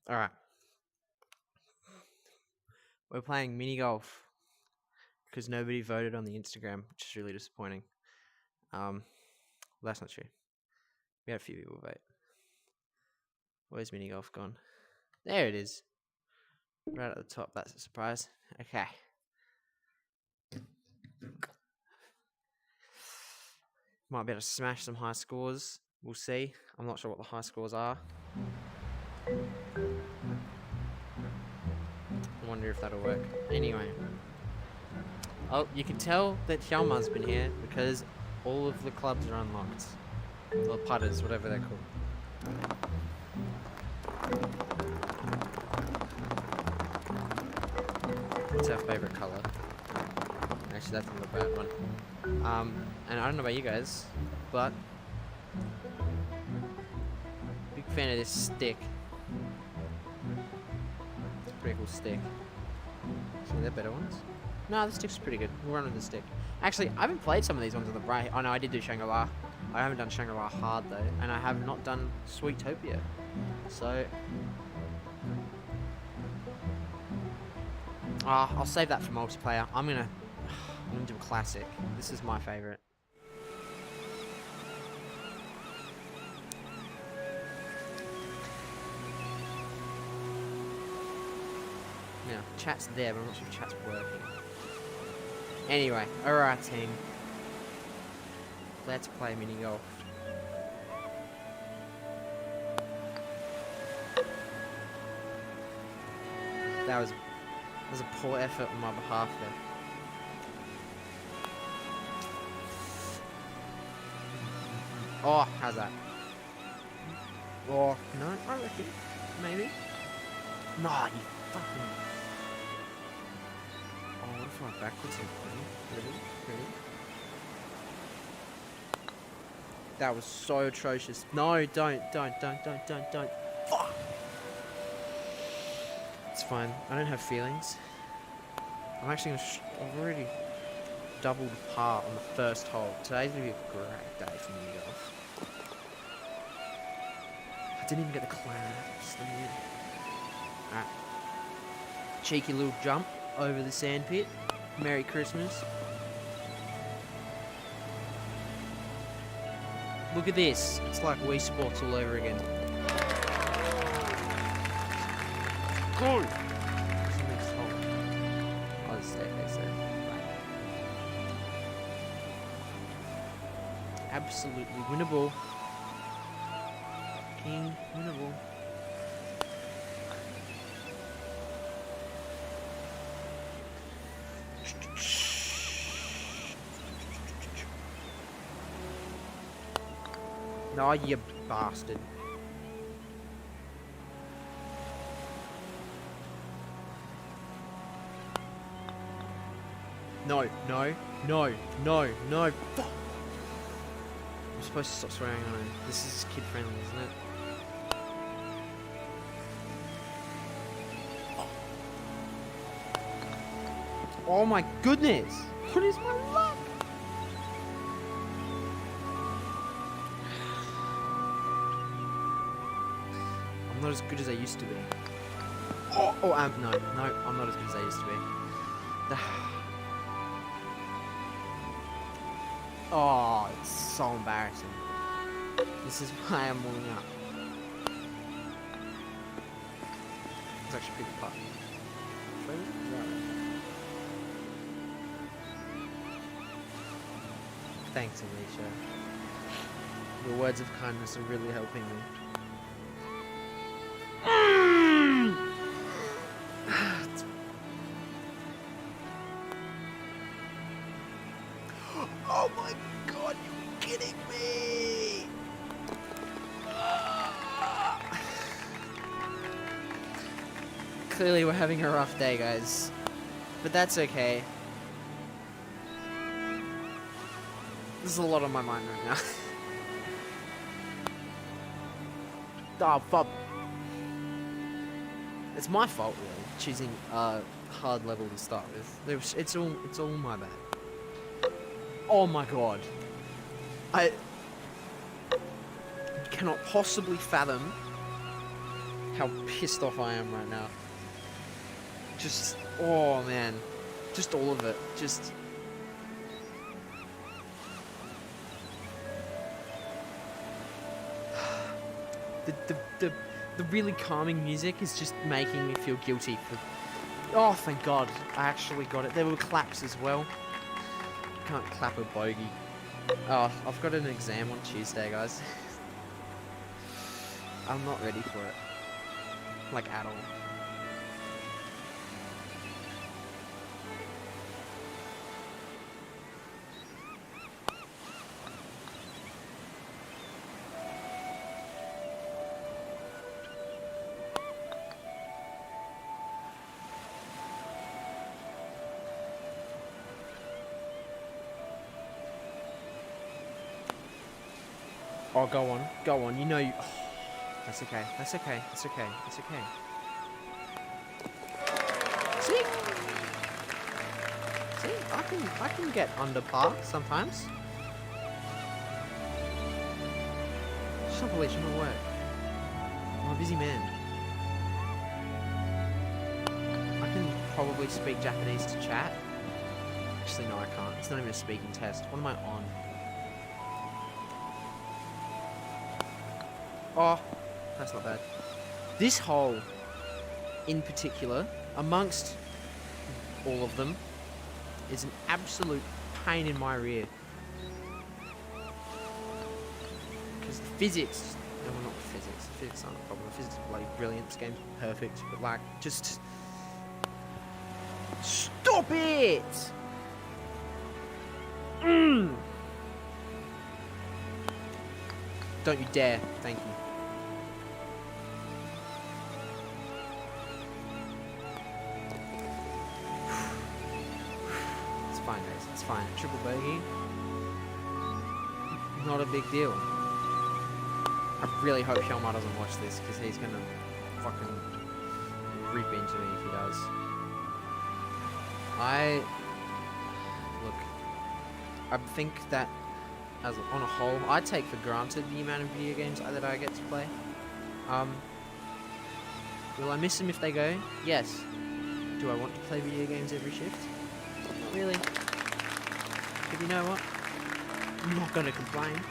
Alright. We're playing mini golf. Because nobody voted on the Instagram, which is really disappointing. Well, that's not true. We had a few people vote. Where's mini golf gone? There it is. Right at the top. That's a surprise. Okay. Might be able to smash some high scores. We'll see. I'm not sure what the high scores are. I wonder if that'll work. Anyway. Oh, you can tell that Hjalmar's been here because all of the clubs are unlocked. Or putters, whatever they're called. What's our favourite colour? Actually, that's not a bad one. And I don't know about you guys, but big fan of this stick. It's a pretty cool stick. Some of the better ones. No, the stick's pretty good. We'll run with the stick. Actually, I haven't played some of these ones on the right. Oh no, I did do Shangri-La. I haven't done Shangri-La hard though, and I have not done Sweetopia. So, I'll save that for multiplayer. I'm gonna do a classic. This is my favourite. Now, chat's there, but I'm not sure if chat's working. Anyway, alright team. Let's play mini golf. That was a poor effort on my behalf there. Oh, how's that? Oh, no, I reckon. Maybe. No, you fucking... Oh, what if I went backwards and Really? That was so atrocious. No, don't. Fuck! It's fine. I don't have feelings. I'm actually gonna... I've already doubled par on the first hole. Today's gonna be a great day for mini golf. I didn't even get the claps. Alright. Cheeky little jump over the sandpit. Merry Christmas. Look at this. It's like Wii Sports all over again. Cool. Oh, stay. Absolutely winnable. King winnable. No, you bastard. No. Fuck. I'm supposed to stop swearing on it. This is kid friendly, isn't it? Oh my goodness! What is my luck? I'm not as good as I used to be. No, I'm not as good as I used to be. Oh, it's so embarrassing. This is why I'm warming up. It's actually a big putt. Thanks, Alicia. Your words of kindness are really helping me. Oh my god, you're kidding me! Clearly we're having a rough day, guys. But that's okay. This is a lot on my mind right now. Oh, fuck. It's my fault, really, choosing a hard level to start with. It's all my bad. Oh my god. I cannot possibly fathom how pissed off I am right now. Just, oh man, just all of it. Just. The really calming music is just making me feel guilty for. Oh, thank God, I actually got it. There were claps as well. Can't clap a bogey. Oh, I've got an exam on Tuesday, guys. I'm not ready for it. Like, at all. Oh, go on, go on. You know you. Oh, that's okay. That's okay. That's okay. That's okay. See, I can get under par sometimes. Just not believe I'm at work. I'm a busy man. I can probably speak Japanese to chat. Actually, no, I can't. It's not even a speaking test. What am I on? Oh, that's not bad. This hole, in particular, amongst all of them, is an absolute pain in my rear. Because the physics... No, not the physics. The physics aren't a problem. The physics are like brilliant. This game's perfect. But, like, just... Stop it! Don't you dare. Thank you. It's fine, guys. It's fine. Triple bogey. Not a big deal. I really hope Shelmar doesn't watch this, because he's gonna fucking rip into me if he does. Look, I think that as on a whole, I take for granted the amount of video games that I get to play. Will I miss them if they go? Yes. Do I want to play video games every shift? Not really. But you know what? I'm not gonna complain.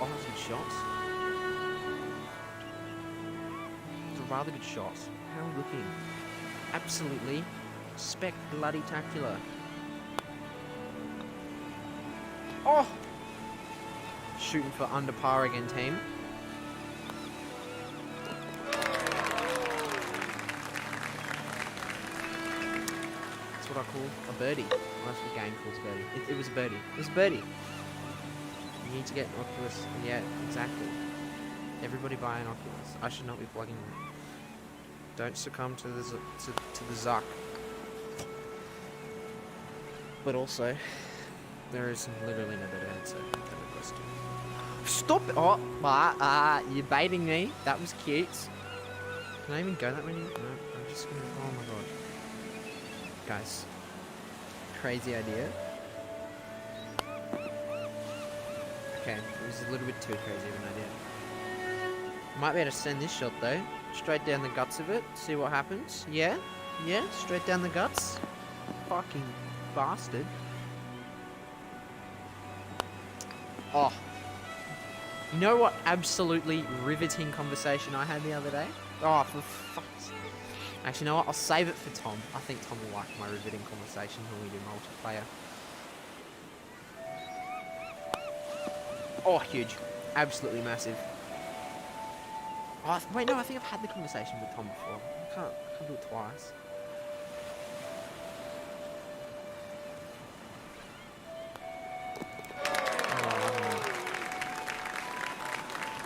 Oh, that's good shots. It's a rather good shot. How are we looking? Absolutely spec-bloody-tacular. Oh! Shooting for under par again, team. That's what I call a birdie. Well, that's what the game calls birdie. It was a birdie. It was a birdie. You need to get an Oculus. Yeah, exactly. Everybody buy an Oculus. I should not be plugging them. Don't succumb to the Zuck. But also, there is literally no better answer than the question. Stop it! Oh, you're baiting me. That was cute. Can I even go that many? No, I'm just gonna. Oh my god, guys, crazy idea. Okay, it was a little bit too crazy of an idea. Might be able to send this shot though. Straight down the guts of it. See what happens. Yeah? Yeah? Straight down the guts. Fucking bastard. Oh. You know what absolutely riveting conversation I had the other day? Oh, for fuck's sake. Actually, you know what? I'll save it for Tom. I think Tom will like my riveting conversation when we do multiplayer. Oh, huge. Absolutely massive. Oh, wait, no, I think I've had the conversation with Tom before. I can't do it twice.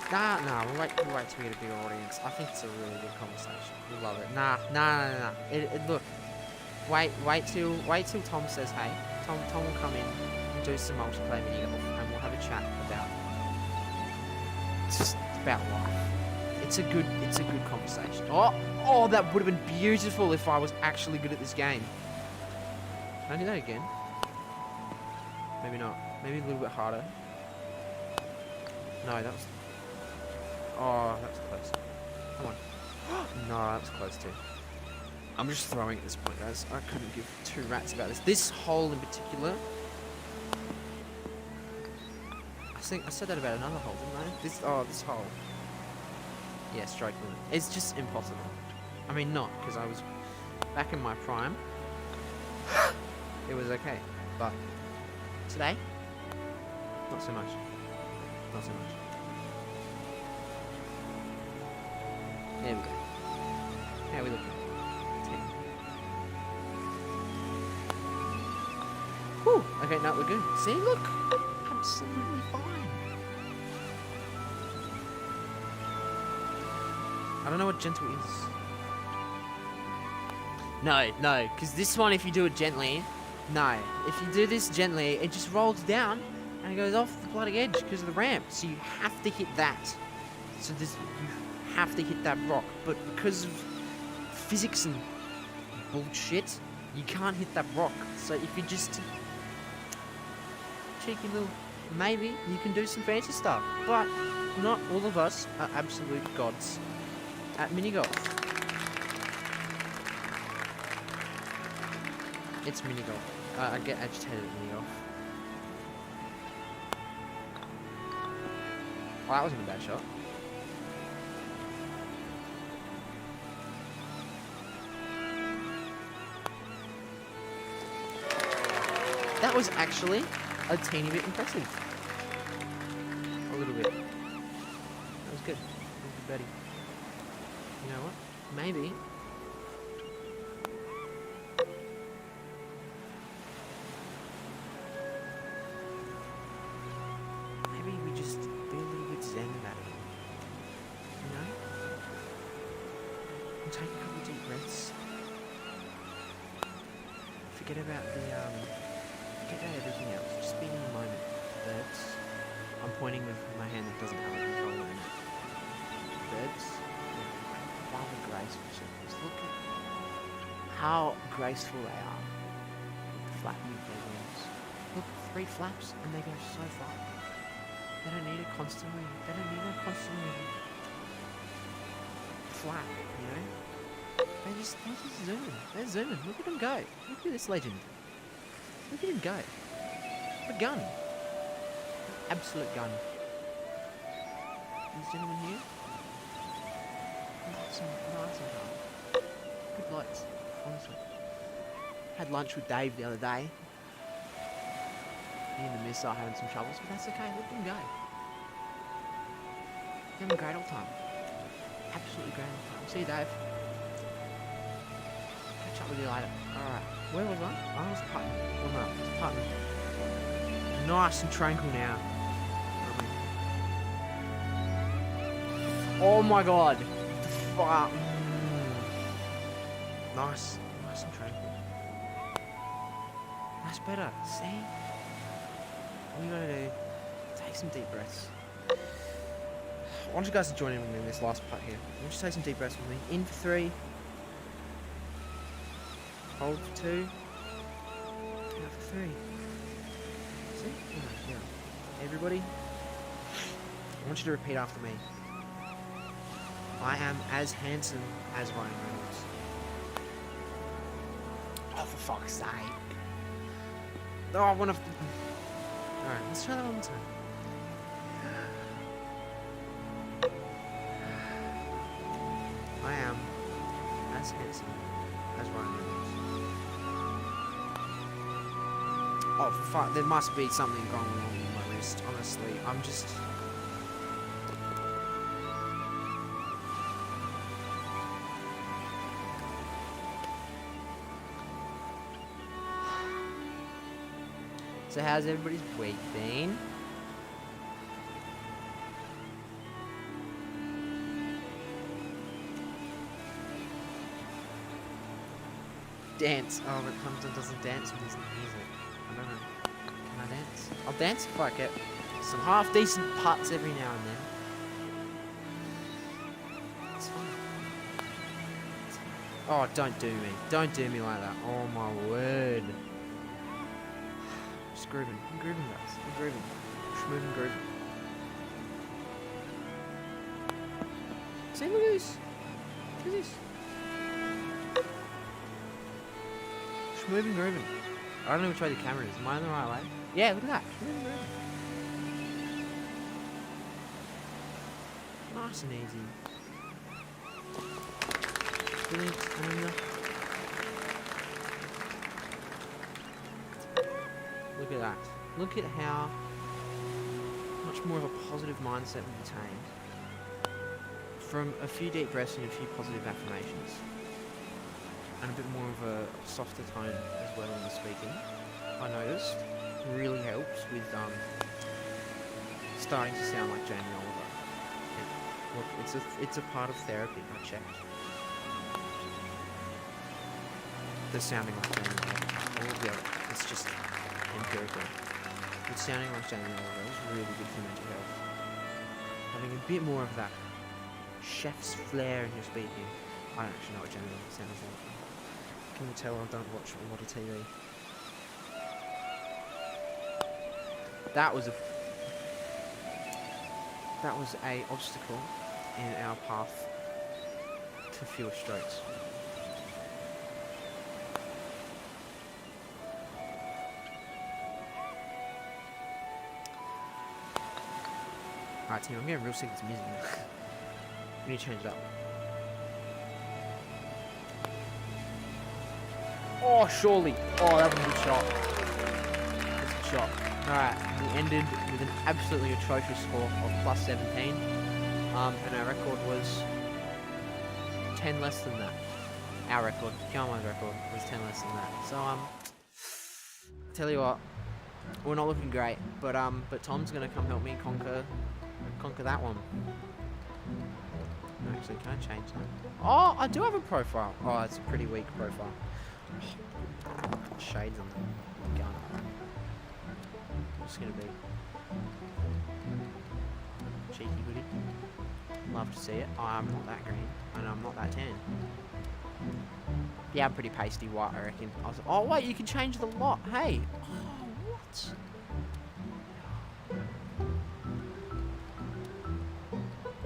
Nah, we'll wait till we get a bigger audience. I think it's a really good conversation. We'll love it. Nah. Look, wait till Tom says hey. Tom will come in and do some multiplayer minigolf, and we'll have a chat about just about life. It's a good conversation. Oh, that would have been beautiful if I was actually good at this game. Can I do that again? Maybe not. Maybe a little bit harder. No, that was... Oh, that's close. Come on. No, that's close too. I'm just throwing at this point, guys. I couldn't give two rats about this. This hole in particular. I think I said that about another hole, didn't I? This hole. Yeah, strike limit. It's just impossible. I mean, not because I was back in my prime. It was okay, but today, not so much. Not so much. There we go. How are we looking? 10. Whew. Okay, no, we're good. See, look, absolutely fine. I don't know what gentle is. No, because this one, if you do it gently, no. If you do this gently, it just rolls down and it goes off the bloody edge because of the ramp. So you have to hit that. So you have to hit that rock. But because of physics and bullshit, you can't hit that rock. So if you just cheeky little, maybe you can do some fancy stuff. But not all of us are absolute gods at minigolf. It's minigolf. I get agitated at minigolf. Oh, that wasn't a bad shot. That was actually a teeny bit impressive. A little bit. That was good. That was good, buddy. You know what? Maybe. Maybe we just be a little bit zen about it. You know? And take a couple deep breaths. Forget about forget about everything else. Just be in the moment. Birds. I'm pointing with my hand that doesn't have a controller in it. Birds. Rather graceful circles. Look at how graceful they are. Flapping with their wings. Look, 3 flaps and they go so far. They don't need a constantly flap, you know? They just zoom. They're zooming. Look at them go. Look at this legend. Look at him go. A gun. Absolute gun. This gentleman here. Some nice and hard. Good lights, honestly. Had lunch with Dave the other day. Me and the miss are having some troubles, but that's okay. Let them go. Having a great old time. Absolutely great old time. See you, Dave. Catch up with you later. Alright. Where was I? I was putting. Well, no, I was putting. Nice and tranquil now. Oh my god. Fuck. Nice. Nice and tranquil. That's better. See? All you gotta do, take some deep breaths. I want you guys to join in with me in this last part here. I want you to take some deep breaths with me. In for 3. Hold for 2. Out for 3. See? Yeah. Everybody, I want you to repeat after me. I am as handsome as Ryan Reynolds. Oh, for fuck's sake. Oh, I want to... Alright, let's try that one more time. I am as handsome as Ryan Reynolds. Oh, fuck, there must be something going wrong with my wrist, honestly. I'm just... So how's everybody's week been? Dance. Oh, but Clemson doesn't dance with his music. I don't know. Can I dance? I'll dance if I get some half decent putts every now and then. It's fine. It's fine. Oh, don't do me. Don't do me like that. Oh my word. Just grooving. I'm grooving, guys. I'm grooving. Just moving, grooving. See, look at this. Look at this. It's moving, moving. I don't know which way the camera is. Am I in the right way? Yeah, look at that. It's moving, moving. Nice and easy. Brilliant. Look at that. Look at how much more of a positive mindset we've attained from a few deep breaths and a few positive affirmations, and a bit more of a softer tone as well in the speaking. I noticed really helps with starting to sound like Jamie Oliver. Look, it's a part of therapy. I checked. The sounding like Jamie Oliver. It's just empirical. It's sounding like Jamie Oliver is really good for mental health. Having a bit more of that chef's flair in your speaking. I don't actually know what Jamie Oliver sounds like. Can you tell I don't watch a lot of TV? That was a obstacle in our path to fewer strokes. Alright team, I'm getting real sick of this music now. We need to change it up. Oh, surely. Oh, that was a good shot. That's a good shot. Alright, we ended with an absolutely atrocious score of plus 17. And our record was 10 less than that. Our record, Kiama's record, was 10 less than that. So, tell you what, we're not looking great, but Tom's gonna come help me conquer that one. No, actually, can I change that? Oh, I do have a profile. Oh, it's a pretty weak profile. Shades on the gun. I'm just gonna be cheeky goody. Love to see it. Oh, I'm not that green, and I'm not that tan. Yeah, I'm pretty pasty white, I reckon. Oh wait, you can change the lot. Hey. Oh, what?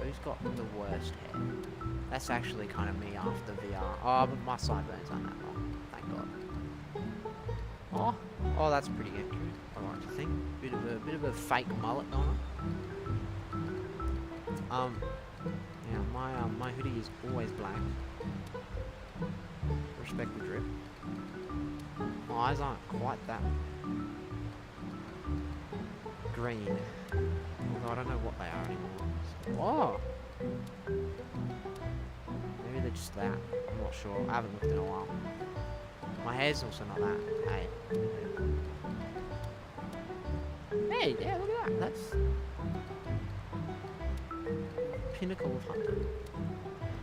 Who's got the worst hair? That's actually kind of me after VR. Oh, but my sideburns aren't that long. Thank God. Oh, that's pretty accurate. I like to think. Bit of a fake mullet going on. Yeah, my hoodie is always black. Respect the drip. My eyes aren't quite that green. Although I don't know what they are anymore. Oh! Maybe they're just that. I'm not sure. I haven't looked in a while. My hair's also not that. Hey. Hey, yeah, look at that. That's pinnacle of hunting.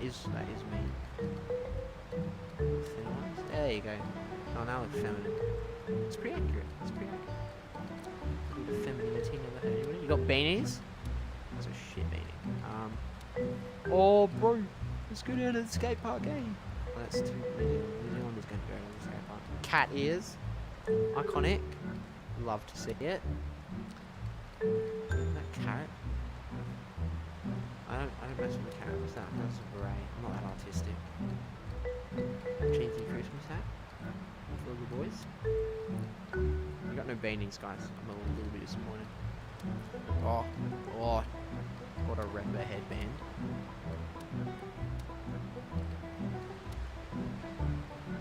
That is me. Thin ones. There you go. Oh, now look feminine. It's pretty accurate. It's pretty accurate. A bit of femininity, never hurt anybody. You got beanies? That's a shit beanie. Oh, bro. Let's go down to the skate park, eh? Oh, that's too New Zealanders going to go to the skate park. Cat ears. Iconic. Love to see it. That carrot. I don't mess with the carrot. What's that? That's a beret. I'm not that artistic. Cheeky Christmas hat for the boys. We got no beanies, guys. I'm a little bit disappointed. Oh, what a rapper headband.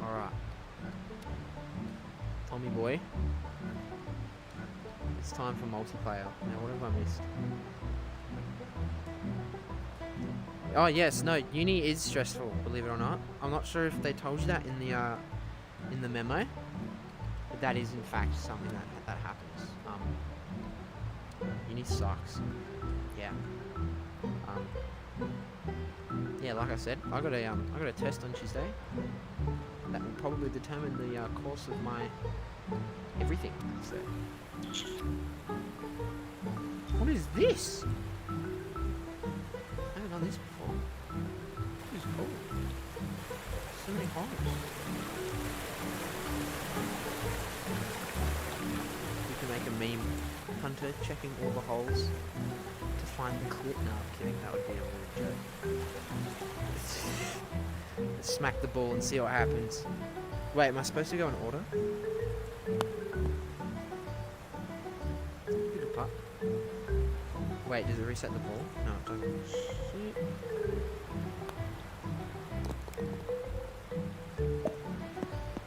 Alright. Tommy boy. It's time for multiplayer. Now, what have I missed? Oh yes, no, uni is stressful, believe it or not. I'm not sure if they told you that in the memo, but that is in fact something that happens. Uni sucks. Yeah. Yeah, like I said, I got a test on Tuesday. That will probably determine the course of my everything. So, what is this? I haven't done this before. This is cool. So many holes. We can make a meme. Hunter checking all the holes to find the clip. No, I'm kidding. That would be a weird joke. smack the ball and see what happens. Wait, am I supposed to go in order? Good putt. Wait, does it reset the ball? No, it doesn't. Shit.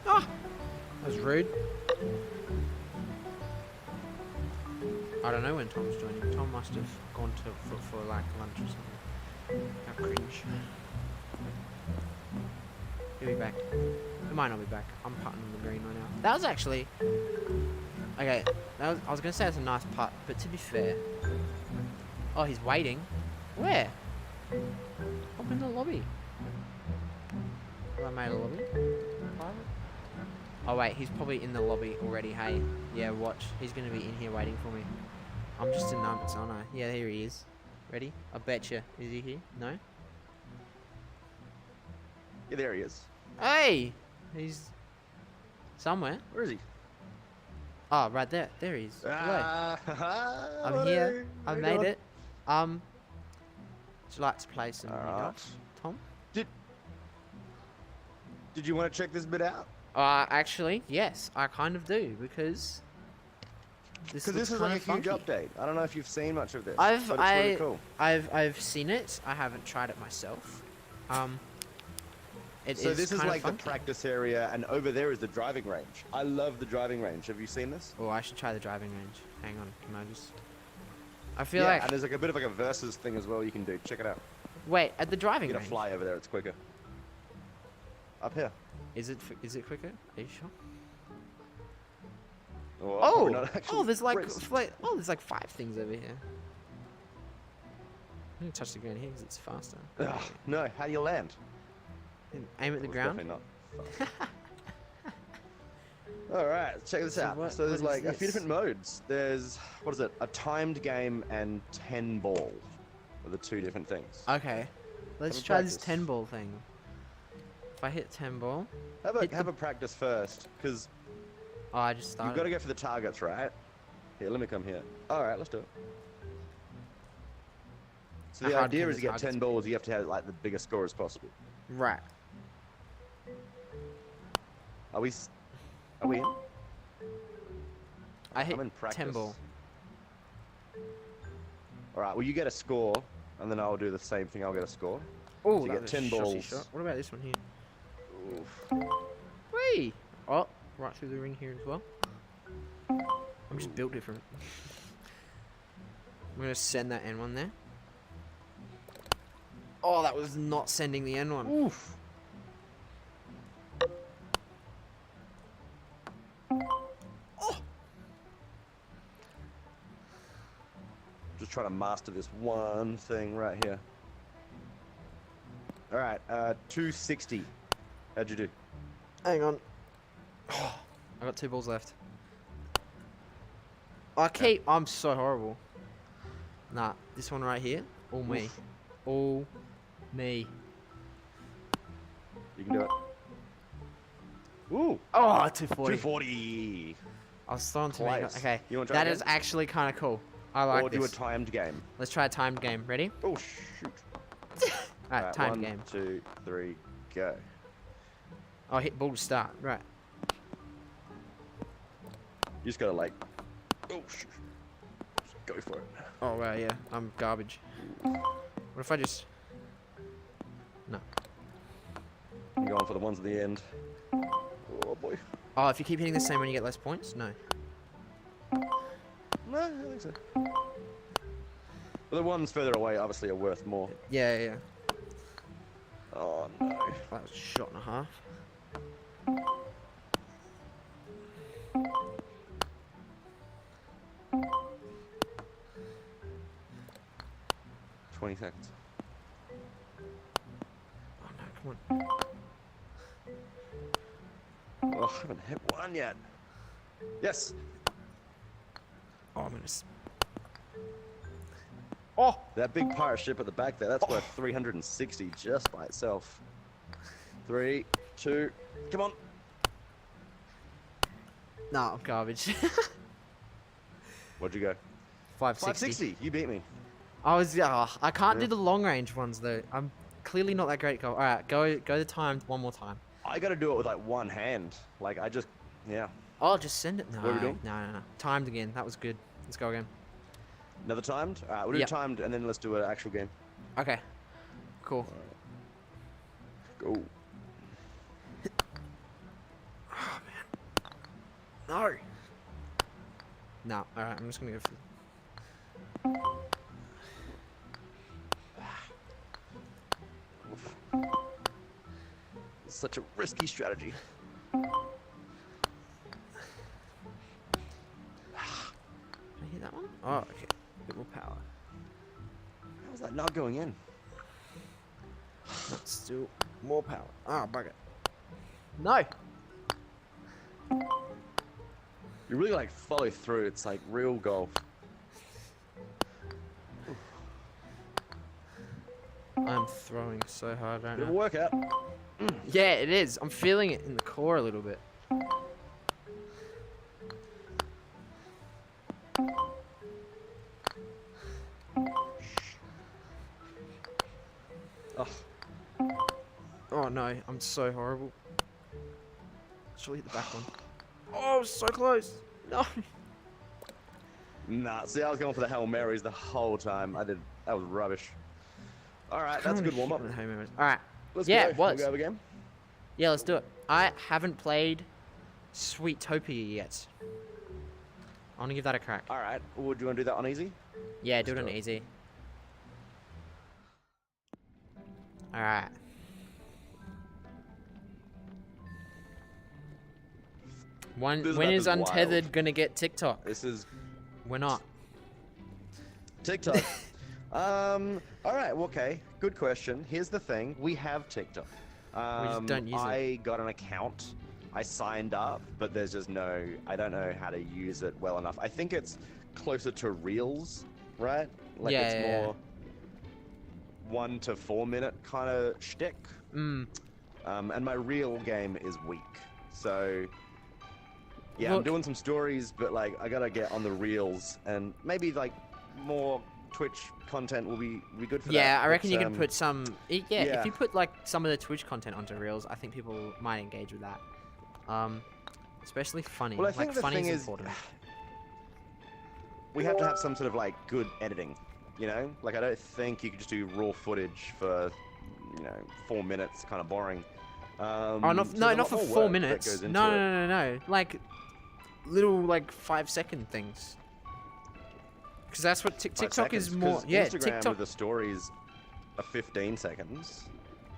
Ah! That was rude. I don't know when Tom's joining. Tom must have gone for like lunch or something. How cringe. He'll be back. He might not be back. I'm putting on the green right now. That was actually... Okay, I was going to say it's a nice putt, but to be fair... Oh, he's waiting. Where? Up in the lobby. Have I made a lobby? Private? Oh wait, he's probably in the lobby already, hey? Yeah, watch. He's going to be in here waiting for me. I'm just in numbers, aren't I? Yeah, here he is. Ready? I betcha. Is he here? No? Yeah, there he is. Hey! He's... somewhere. Where is he? Oh, right there. There he is. Hello. I'm Hello. here. I Hey, made God. it. Would you like to play some Alright. minigolf, Tom? Did you want to check this bit out? Actually, yes, I kind of do, because Because this is like a huge update. I don't know if you've seen much of this. but it's really cool. I've seen it. I haven't tried it myself. So this is kind of like the funky. practice area, and over there is the driving range. I love the driving range. Have you seen this? Oh, I should try the driving range. Hang on, can I just... I feel Yeah, like... and there's like a bit of like a versus thing as well you can do. Check it out. Wait, at the driving Get a range? fly over there. It's quicker. Up here. Is it quicker? Are you sure? Or Oh! probably not actually. Oh, there's like, Wrist. there's like 5 things over here. I'm gonna touch the ground here because it's faster. Ugh, no, how do you land? Aim at the It's ground. Definitely not. Alright, check this So out. what- So there's what is like a few this? different modes. There's, what is it? A timed game and 10 ball are the 2 different things. Okay, let's Have a try this practice. 10 ball thing. If I hit 10 ball, Have hit a practice first, because oh, I just started. you've got to go for the targets, right? Here, let me come here. Alright, let's do it. So the How hard idea can is the to get targets 10 balls, you have to have like the biggest score as possible. Right. Are we in? I hit I'm in 10 practice. ball. Alright, well you get a score, and then I'll do the same thing, I'll get a score. Oh, So you get 10 balls. Shot. What about this one here? Oof. Whee! Oh, right through the ring here as well. I'm just built different. I'm gonna send that N one there. Oh, that was not sending the N one. Oof. Just trying to master this one thing right here. Alright, 260. How'd you do? Hang on. I got 2 balls left. I'm so horrible. Nah, this one right here, all me. Oof. All me. You can do it. Ooh! Oh, 240. 240! I was throwing too Close. many. Okay, You wanna try that is again? actually kind of cool. I like Or do a this. timed game. Let's try a timed game. Ready? Oh, shoot. Alright, timed 1, game. 2, 3, go. Oh, hit ball to start. Right. You just gotta like... Oh, shoot. Just go for it. Oh, wow, yeah. I'm garbage. What if I just... No. I'm going for the ones at the end. Oh, boy. Oh, if you keep hitting the same one, you get less points? No. No, I don't think so. But the ones further away obviously are worth more. Yeah, yeah. Oh, no. That was a shot and a half. 20 seconds. Oh, no, come on. Oh, I haven't hit one yet. Yes! Oh, I'm gonna... Oh! That big pirate ship at the back there, that's worth 360 just by itself. 3, 2, come on! Nah, I'm garbage. What'd you go? 560. 560, you beat me. I can't do the long range ones though. clearly not that great golf. All right, go the time one more time. I gotta do it with like one hand. Like I just, yeah. Oh, just send it. No, What are we doing? no. Timed again. That was good. Let's go again. Another timed? Alright, we'll do Yep. timed and then let's do an actual game. Okay. Cool. Go. Oh man. No. No. All right. I'm just gonna go for. It's such a risky strategy. Did I hit that one? Oh, okay. Bit more power. How's that not going in? That's still more power. Oh, bugger. No. You really like follow through. It's like real golf. I'm throwing so hard right Bit of a now. workout. Yeah, it is. I'm feeling it in the core a little bit. Oh, Oh no, I'm so horrible. Should hit the back one. Oh, so close. No. nah. See, I was going for the Hail Marys the whole time. That was rubbish. Alright, that's a good warm up. All right. Let's Yeah, go. it was. We'll go have a game. Yeah, let's do it. I haven't played Sweetopia yet. I want to give that a crack. Alright, would you want to do that on easy? Yeah, do it Let's on do it. easy. All right. This When map is is wild. Untethered gonna get TikTok? This is We're not. TikTok. Alright, okay. Good question. Here's the thing. We have TikTok. just don't use it. I got an account. I signed up, but there's just I don't know how to use it well enough. I think it's closer to Reels, right? Like Yeah, it's yeah, yeah. more 1 to 4 minute kind of shtick. Mm. And my Reel game is weak. So yeah, I'm Look- doing some stories, but like I gotta get on the Reels and maybe like more Twitch content will be good for that. Yeah, I reckon but, you can put some. Yeah, yeah. if you put like some of the Twitch content onto Reels, I think people might engage with that. Especially funny. Well, I think like the funny thing is is, important. we have to have some sort of like good editing, you know? Like I don't think you could just do raw footage for 4 minutes, kind of boring. Oh, So no, there's a not lot for more 4 work that minutes. goes No, into no, it. no, no, no. Like little like 5-second things. Because that's what 5 TikTok is seconds, more. 'cause Yeah, Instagram TikTok. with the stories are 15 seconds.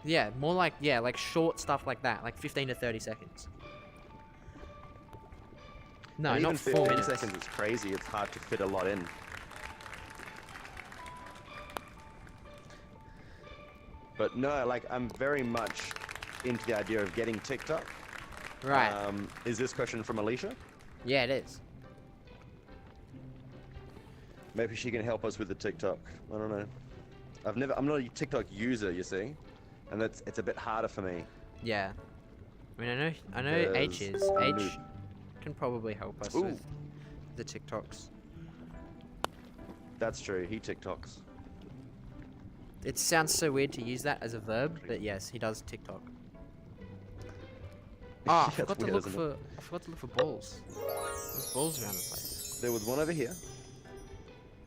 Yeah, more like like short stuff like that, like 15 to 30 seconds. No, And not even 4 15 minutes. seconds is crazy. It's hard to fit a lot in. But no, like I'm very much into the idea of getting TikTok. Right. Is this question from Alicia? Yeah, it is. Maybe she can help us with the TikTok. I don't know. I'm not a TikTok user, you see, and it's a bit harder for me. Yeah. I mean, I know H Because is. I'm a H noob. can probably help us Ooh. with the TikToks. That's true. He TikToks. It sounds so weird to use that as a verb, but yes, he does TikTok. Oh, I That's forgot to weird, look isn't for it? balls. There's balls around the place. There was one over here,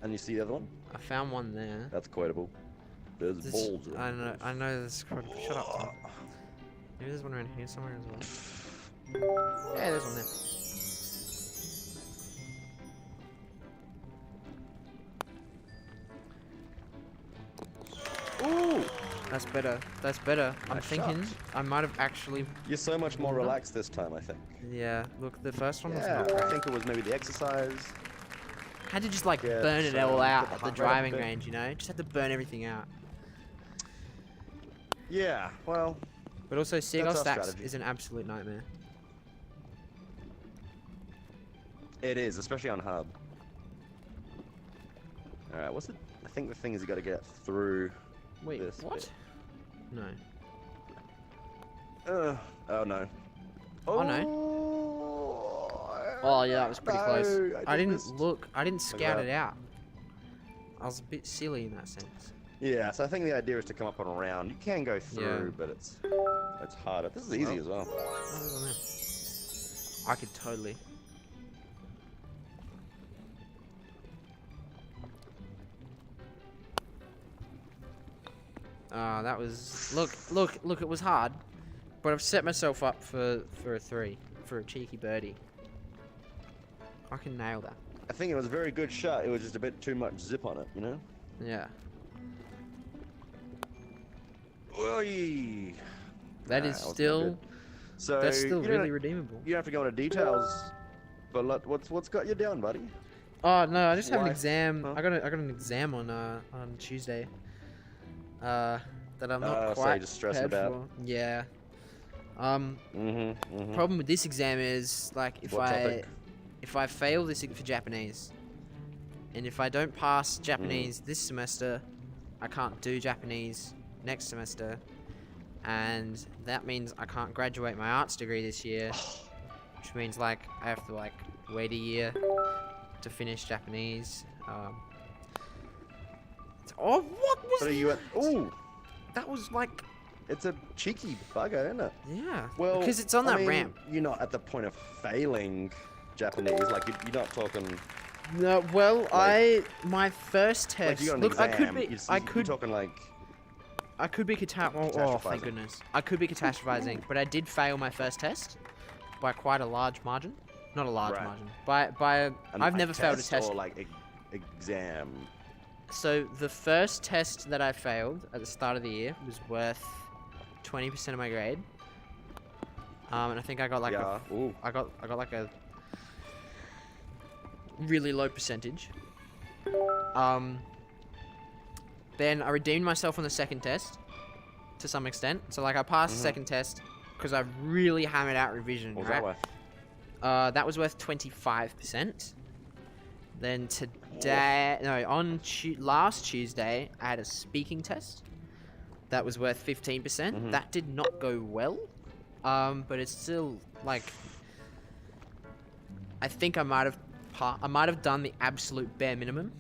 and you see the other one? I found one there. That's quotable. There's There's- balls. I know there's shut up. Tom. Maybe there's one around here somewhere as well. Yeah, there's one there. Ooh! That's better. That's better. I'm Nice thinking shot. I might have actually. You're so much more relaxed this time, I think. Yeah. Look, the first one was Yeah, not I great. think it was maybe the exercise. Had to just like Yeah, burn it so all out put the at the heart rate up a driving bit. range, you know? Just had to burn everything out. Yeah, well, But also, Seagull our Stacks strategy. is an absolute nightmare. it is, especially on hub. Alright, what's it? I think the thing is you gotta get through Wait, this what? bit. No. Oh no. Oh, no. Oh, Oh yeah, that was pretty close. no, I didn't missed. look. I didn't scout that. it out. I was a bit silly in that sense. Yeah, so I think the idea is to come up on a round. You can go through, Yeah. but it's harder. This is easy as well. I could totally. That was look. It was hard, but I've set myself up for a 3, for a cheeky birdie. I can nail that. I think it was a very good shot. It was just a bit too much zip on it, you know? Yeah. Oy. That is still. So That's still you really redeemable. You don't have to go into details, but what's got you down, buddy? Oh no, I just have an Life, exam. huh? I got an exam on Tuesday. That I'm not So quite you're just stressing prepared about. for. Yeah. Problem with this exam is like What topic? if I fail this for Japanese, and if I don't pass Japanese this semester, I can't do Japanese next semester, and that means I can't graduate my arts degree this year, which means like I have to like wait a year to finish Japanese. Oh, what was What are you at? Ooh, that? Was like, it's a cheeky bugger, isn't it? yeah, Well, because it's on I that mean, ramp. You're not at the point of failing Japanese. Like you're not talking. No, well, my first Like test. you got an Look, exam. I You're could talking like. I could be oh, thank Catastrophizing. goodness. I could be catastrophizing, but I did fail my first test by quite a large margin. Not a large Right. margin. By I've never failed a test. Or like exam. So the first test that I failed at the start of the year was worth 20% of my grade. And I think I got like Ooh. I got like a really low percentage. Then I redeemed myself on the second test to some extent. So like I passed the second test because I really hammered out revision. What was right? that worth? That was worth 25%. Then today, no, on last Tuesday, I had a speaking test. That was worth 15%. That did not go well. But it's still like, I think I might have done the absolute bare minimum.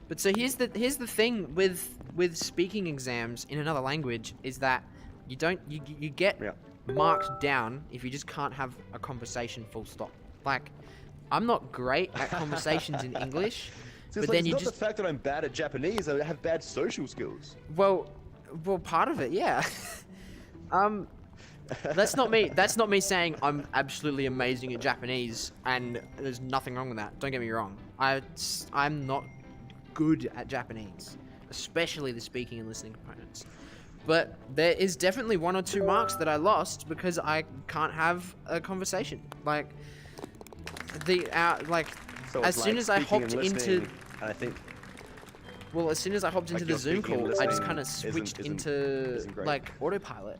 But so here's the thing with speaking exams in another language is that you get marked down if you just can't have a conversation full stop. Like, I'm not great at conversations in English, but then it's you not just the fact that I'm bad at Japanese. I have bad social skills. well part of it, yeah. That's not me saying I'm absolutely amazing at Japanese, and there's nothing wrong with that. Don't get me wrong. I'm not good at Japanese, especially the speaking and listening components. But there is definitely 1 or 2 marks that I lost because I can't have a conversation. Like So as it's soon like as I speaking hopped and listening, into and I think as soon as I hopped into Like the your Zoom speaking and call, I just listening kind of switched isn't into great. like autopilot.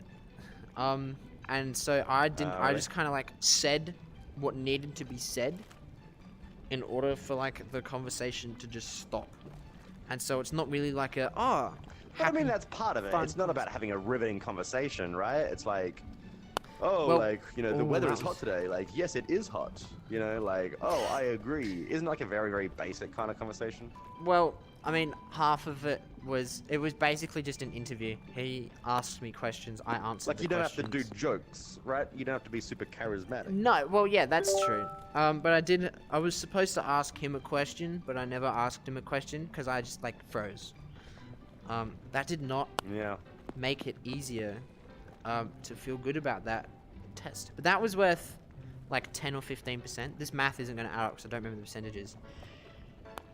And so I didn't. I Really? just kind of like said what needed to be said in order for like the conversation to just stop. And so it's not really like a But I happy, mean, that's part of it. fun It's not about having a riveting conversation, right? It's like, oh, Well, like, you know, the oh, weather that is hot was- today. Like, yes, it is hot. You know, like, oh, I agree. Isn't like a very, very basic kind of conversation? Well, I mean, half of it was basically just an interview. He asked me questions, I answered Like, the you don't questions. have to do jokes, right? You don't have to be super charismatic. No, well, yeah, that's true. But I was supposed to ask him a question, but I never asked him a question because I just like froze. That did not Yeah. make it easier to feel good about that test. But that was worth like 10 or 15%. This math isn't going to add up because I don't remember the percentages.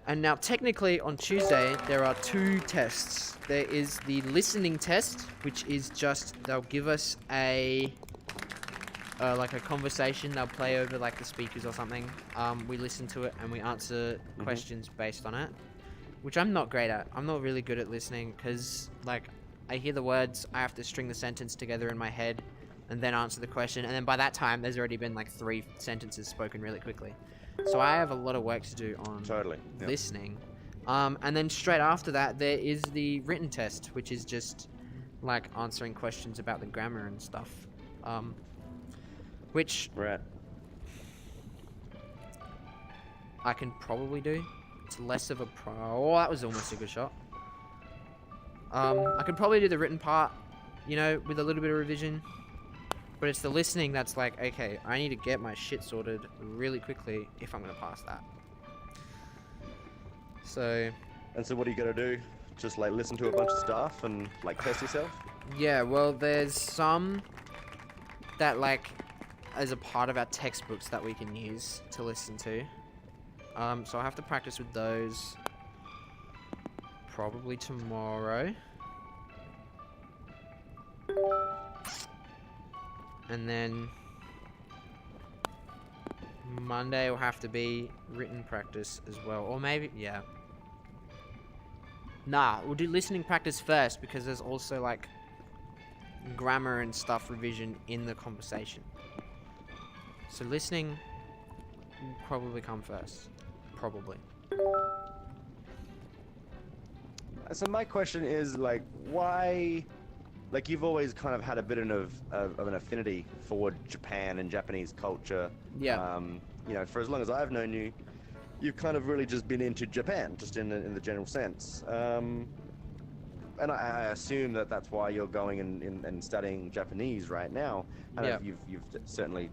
And now technically on Tuesday there are 2 tests. There is the listening test, which is just they'll give us a like a conversation. They'll play over like the speakers or something. We listen to it and we answer questions based on it, which I'm not great at. I'm not really good at listening because like I hear the words, I have to string the sentence together in my head and then answer the question, and then by that time there's already been like 3 sentences spoken really quickly. So I have a lot of work to do on listening. And then straight after that there is the written test, which is just like answering questions about the grammar and stuff. Which Right. I can probably do. It's less of a pro. Oh, that was almost a good shot. I can probably do the written part, you know, with a little bit of revision. But it's the listening that's like, okay, I need to get my shit sorted really quickly if I'm going to pass that. So... And so what are you going to do? Just like listen to a bunch of stuff and like test yourself? Yeah, well, there's some that like as a part of our textbooks that we can use to listen to. So I'll have to practice with those probably tomorrow. And then Monday will have to be written practice as well. Or maybe, yeah. Nah, we'll do listening practice first because there's also like grammar and stuff revision in the conversation. So listening will probably come first. Probably. So my question is like, why? Like you've always kind of had a bit of an affinity for Japan and Japanese culture. Yeah. You know, for as long as I've known you, you've kind of really just been into Japan, just in the general sense. And I assume that that's why you're going and studying Japanese right now. And Yeah. you've certainly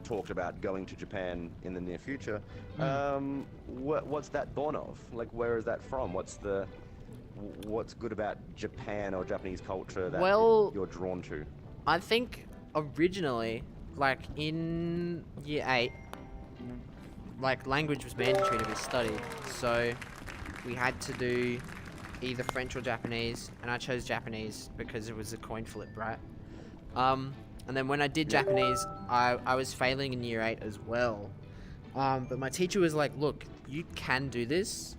talked about going to Japan in the near future. What's that born of? Like, where is that from? What's good about Japan or Japanese culture that you're drawn to? I think originally, like in year 8, like language was mandatory to be studied. So we had to do either French or Japanese, and I chose Japanese because it was a coin flip, right? And then when I did Japanese, I was failing in year 8 as well. But my teacher was like, look, you can do this.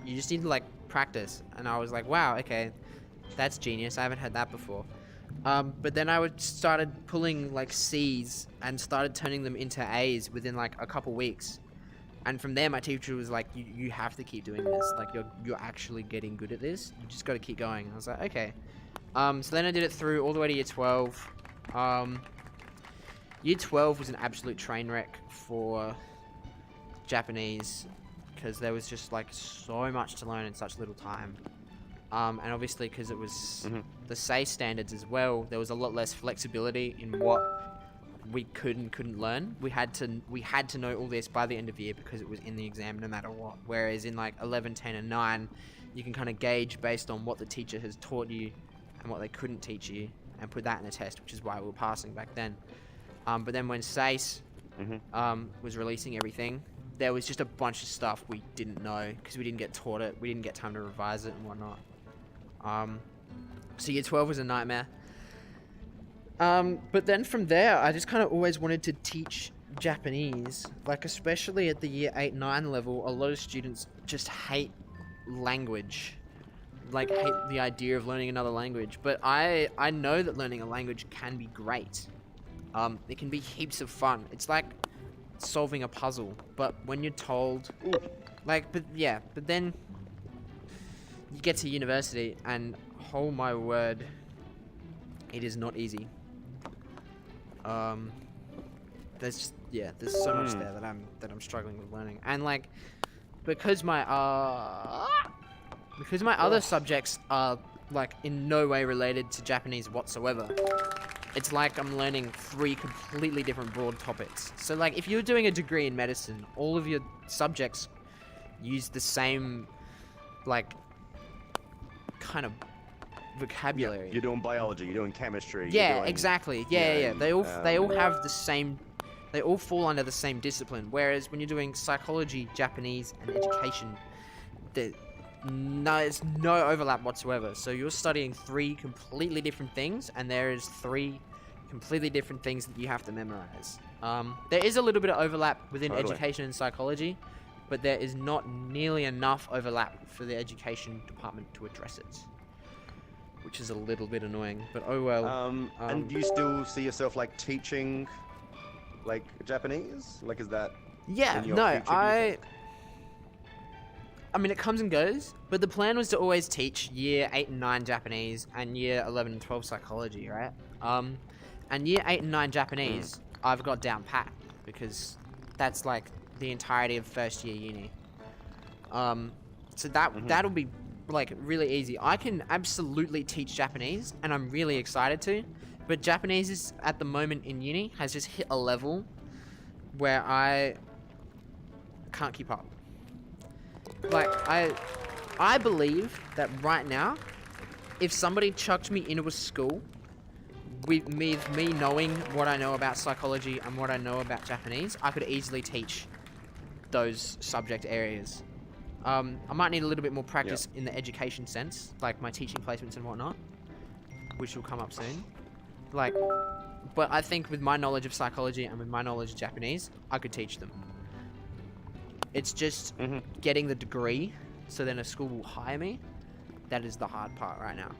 You just need to like practice. And I was like, wow, okay, that's genius. I haven't had that before. But then I started pulling like C's and started turning them into A's within like a couple weeks. And from there, my teacher was like, you have to keep doing this. Like, you're actually getting good at this. You just got to keep going. I was like, okay. So then I did it through all the way to year 12. Year 12 was an absolute train wreck for Japanese because there was just like so much to learn in such little time. And obviously because it was the SAE standards as well, there was a lot less flexibility in what we could and couldn't learn. We had to know all this by the end of the year because it was in the exam no matter what. Whereas in like 11, 10 and 9, you can kind of gauge based on what the teacher has taught you and what they couldn't teach you and put that in a test, which is why we were passing back then. But then when SACE was releasing everything, there was just a bunch of stuff we didn't know because we didn't get taught it. We didn't get time to revise it and whatnot. So year 12 was a nightmare. But then from there, I just kind of always wanted to teach Japanese. Like, especially at the year 8, 9 level, a lot of students just hate language. Like, hate the idea of learning another language. But I know that learning a language can be great. It can be heaps of fun. It's like solving a puzzle. But when you're told... Like, but then you get to university and, oh my word, it is not easy. There's so much there that I'm struggling with learning. And like, because my other subjects are like in no way related to Japanese whatsoever, it's like I'm learning 3 completely different broad topics. So like, if you're doing a degree in medicine, all of your subjects use the same like kind of vocabulary. You're doing biology, you're doing chemistry. Yeah, doing, exactly. Yeah. They all have the same. They all fall under the same discipline. Whereas when you're doing psychology, Japanese, and education, there's no overlap whatsoever. So you're studying 3 completely different things, and there is 3 completely different things that you have to memorize. There is a little bit of overlap within education and psychology, but there is not nearly enough overlap for the education department to address it, which is a little bit annoying, but oh well. And do you still see yourself like teaching like Japanese? Like, is that in your future, I mean, it comes and goes, but the plan was to always teach year 8 and 9 Japanese and year 11 and 12 psychology, right? And year 8 and 9 Japanese, I've got down pat because that's like the entirety of first year uni. So that'll be like really easy. I can absolutely teach Japanese, and I'm really excited to. But Japanese is at the moment in uni has just hit a level where I can't keep up. Like I believe that right now, if somebody chucked me into a school with me knowing what I know about psychology and what I know about Japanese, I could easily teach those subject areas. I might need a little bit more practice in the education sense, like my teaching placements and whatnot, which will come up soon. Like, but I think with my knowledge of psychology and with my knowledge of Japanese, I could teach them. It's just getting the degree, so then a school will hire me. That is the hard part right now.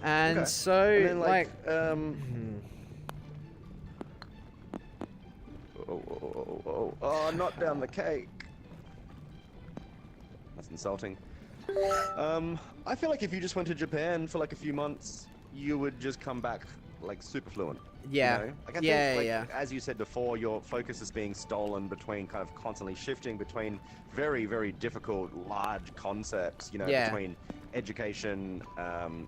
And so, and then, like, oh, not down the cake. That's insulting. I feel like if you just went to Japan for like a few months, you would just come back like super fluent. yeah, You know? Like, I think, as you said before, your focus is being stolen between kind of constantly shifting between very, very difficult, large concepts, you know, between education,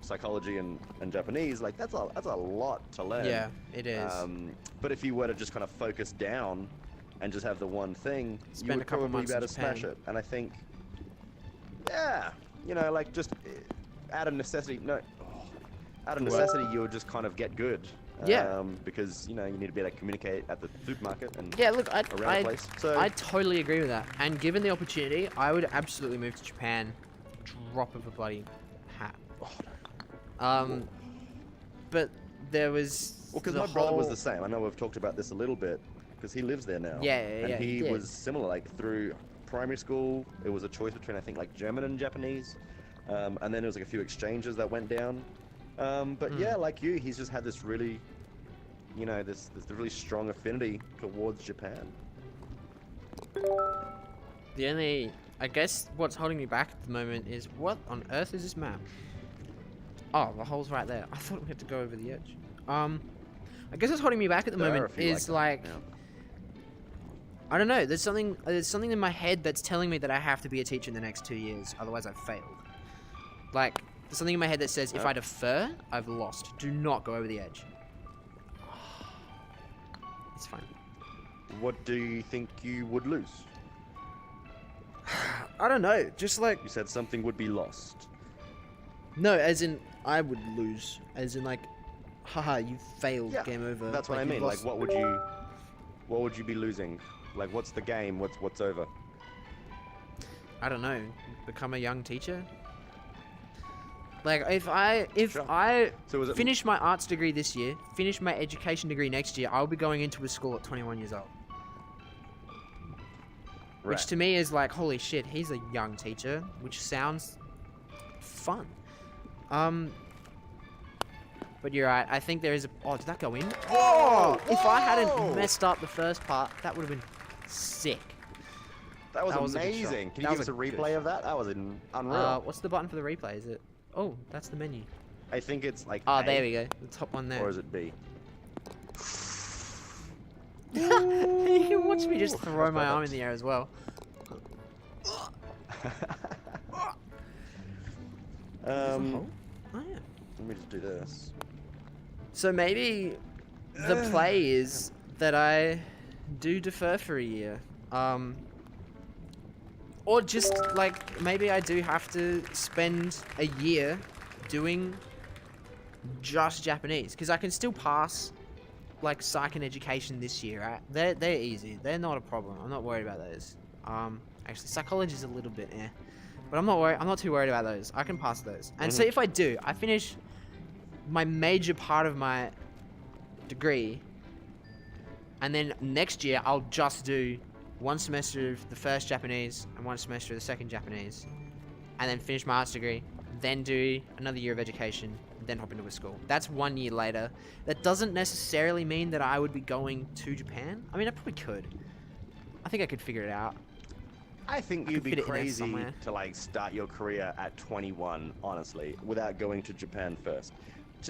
psychology, and Japanese. Like, that's a lot to learn. Yeah, it is. But if you were to just kind of focus down and just have the one thing, Spend you would a couple probably months be able in to smash Japan. it. And I think, yeah, you know, like just out of necessity, you would just kind of get good. Yeah. Because, you know, you need to be able to communicate at the supermarket and Yeah, look, around the place. So I totally agree with that. And given the opportunity, I would absolutely move to Japan. Drop of a bloody hat. But there was. well, because my brother was the same. I know we've talked about this a little bit because he lives there now. And he did. was similar. Like through primary school, it was a choice between I think like German and Japanese, and then there was like a few exchanges that went down. But yeah, like you, he's just had this really, you know, this really strong affinity towards Japan. The only, I guess, what's holding me back at the moment is what on earth is this map? Oh, the hole's right there. I thought we had to go over the edge. I guess what's holding me back at the moment is like, I don't know. There's something in my head that's telling me that I have to be a teacher in the next 2 years, otherwise I've failed. Like, there's something in my head that says if I defer, I've lost. Do not go over the edge. It's fine. What do you think you would lose? I don't know. Just like You said something would be lost. no, as in I would lose. As in like, haha, you failed. Yeah, Game over. That's what I you've mean. lost. Like, what would you be losing? Like, what's the game? What's over? I don't know. Become a young teacher. Like if I So is it finish my arts degree this year, finish my education degree next year, I'll be going into a school at 21 years old. right. Which to me is like, holy shit, he's a young teacher, which sounds fun. But you're right. I think there is a. Oh, did that go in? Oh! If I hadn't messed up the first part, that would have been sick. That was a good shot. amazing. Can you That give was us a a good replay of that? That was unreal. What's the button for the replay? Is it? Oh, that's the menu. I think it's like Oh, A, there we go. The top one there. or is it B? You can watch me just throw That's my arm in perfect. the air as well. Um, Oh yeah. let me just do this. So maybe the play is that I do defer for a year. Or just like maybe I do have to spend a year doing just Japanese because I can still pass like psych and education this year, right? They're easy. They're not a problem. I'm not worried about those. Actually psychology is a little bit but I'm not too worried about those. I can pass those. And so if I do, I finish my major part of my degree, and then next year I'll just do one semester of the first Japanese and one semester of the second Japanese, and then finish my arts degree, then do another year of education, then hop into a school. That's 1 year later. That doesn't necessarily mean that I would be going to Japan. I mean, I probably could. I think I could figure it out. I think I you'd could be fit it in there crazy somewhere. to like start your career at 21, honestly, without going to Japan first.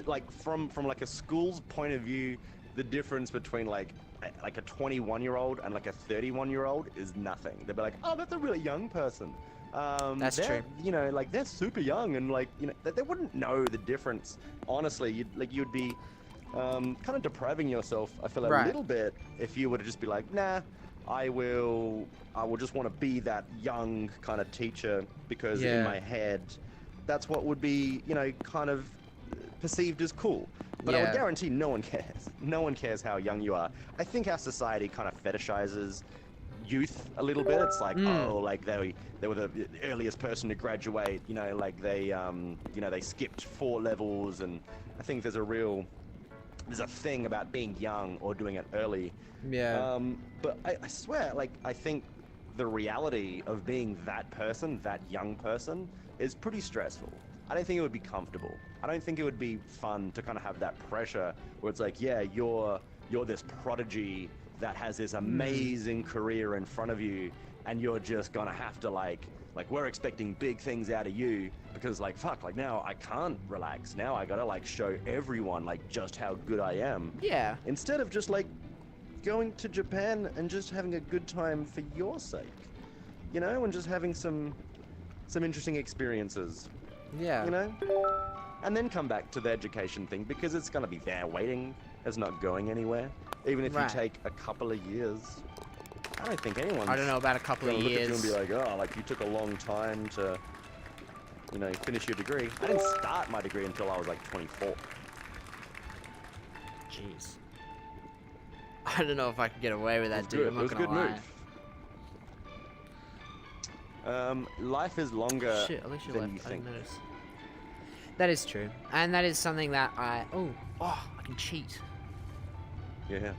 Like from like a school's point of view, the difference between like a 21-year-old and like a 31-year-old is nothing. They'd be like, oh, that's a really young person. That's they're, true. You know, like they're super young and like, you know, they wouldn't know the difference. Honestly, you'd be kind of depriving yourself, I feel, a Right. little bit if you were to just be like, nah, I will just want to be that young kind of teacher because in Yeah. my head, that's what would be, you know, kind of perceived as cool. But I would Yeah. guarantee no one cares. No one cares how young you are. I think our society kind of fetishizes youth a little bit. It's like, oh, like they were the earliest person to graduate, you know, like they you know, they skipped 4 levels, and I think there's a thing about being young or doing it early. Yeah. But I swear, like, I think the reality of being that person, that young person, is pretty stressful. I don't think it would be comfortable. I don't think it would be fun to kind of have that pressure where it's like, yeah, you're this prodigy that has this amazing career in front of you, and you're just gonna have to like we're expecting big things out of you because like fuck, like now I can't relax. Now I gotta like show everyone like just how good I am. Yeah. Instead of just like going to Japan and just having a good time for your sake, you know, and just having some interesting experiences, Yeah. you know, and then come back to the education thing because it's gonna be there waiting. It's not going anywhere. Even if Right. you take a couple of years, I don't think anyone's I don't know about a couple gonna of look at you and years. be like, oh, like you took a long time to, you know, finish your degree. I didn't start my degree until I was like 24. Jeez. I don't know if I could get away with that, dude. I'm It not was a gonna good lie. move. Life is longer Shit, at least you than left. you I think. didn't notice. That is true, and that is something that I I can cheat. Yeah.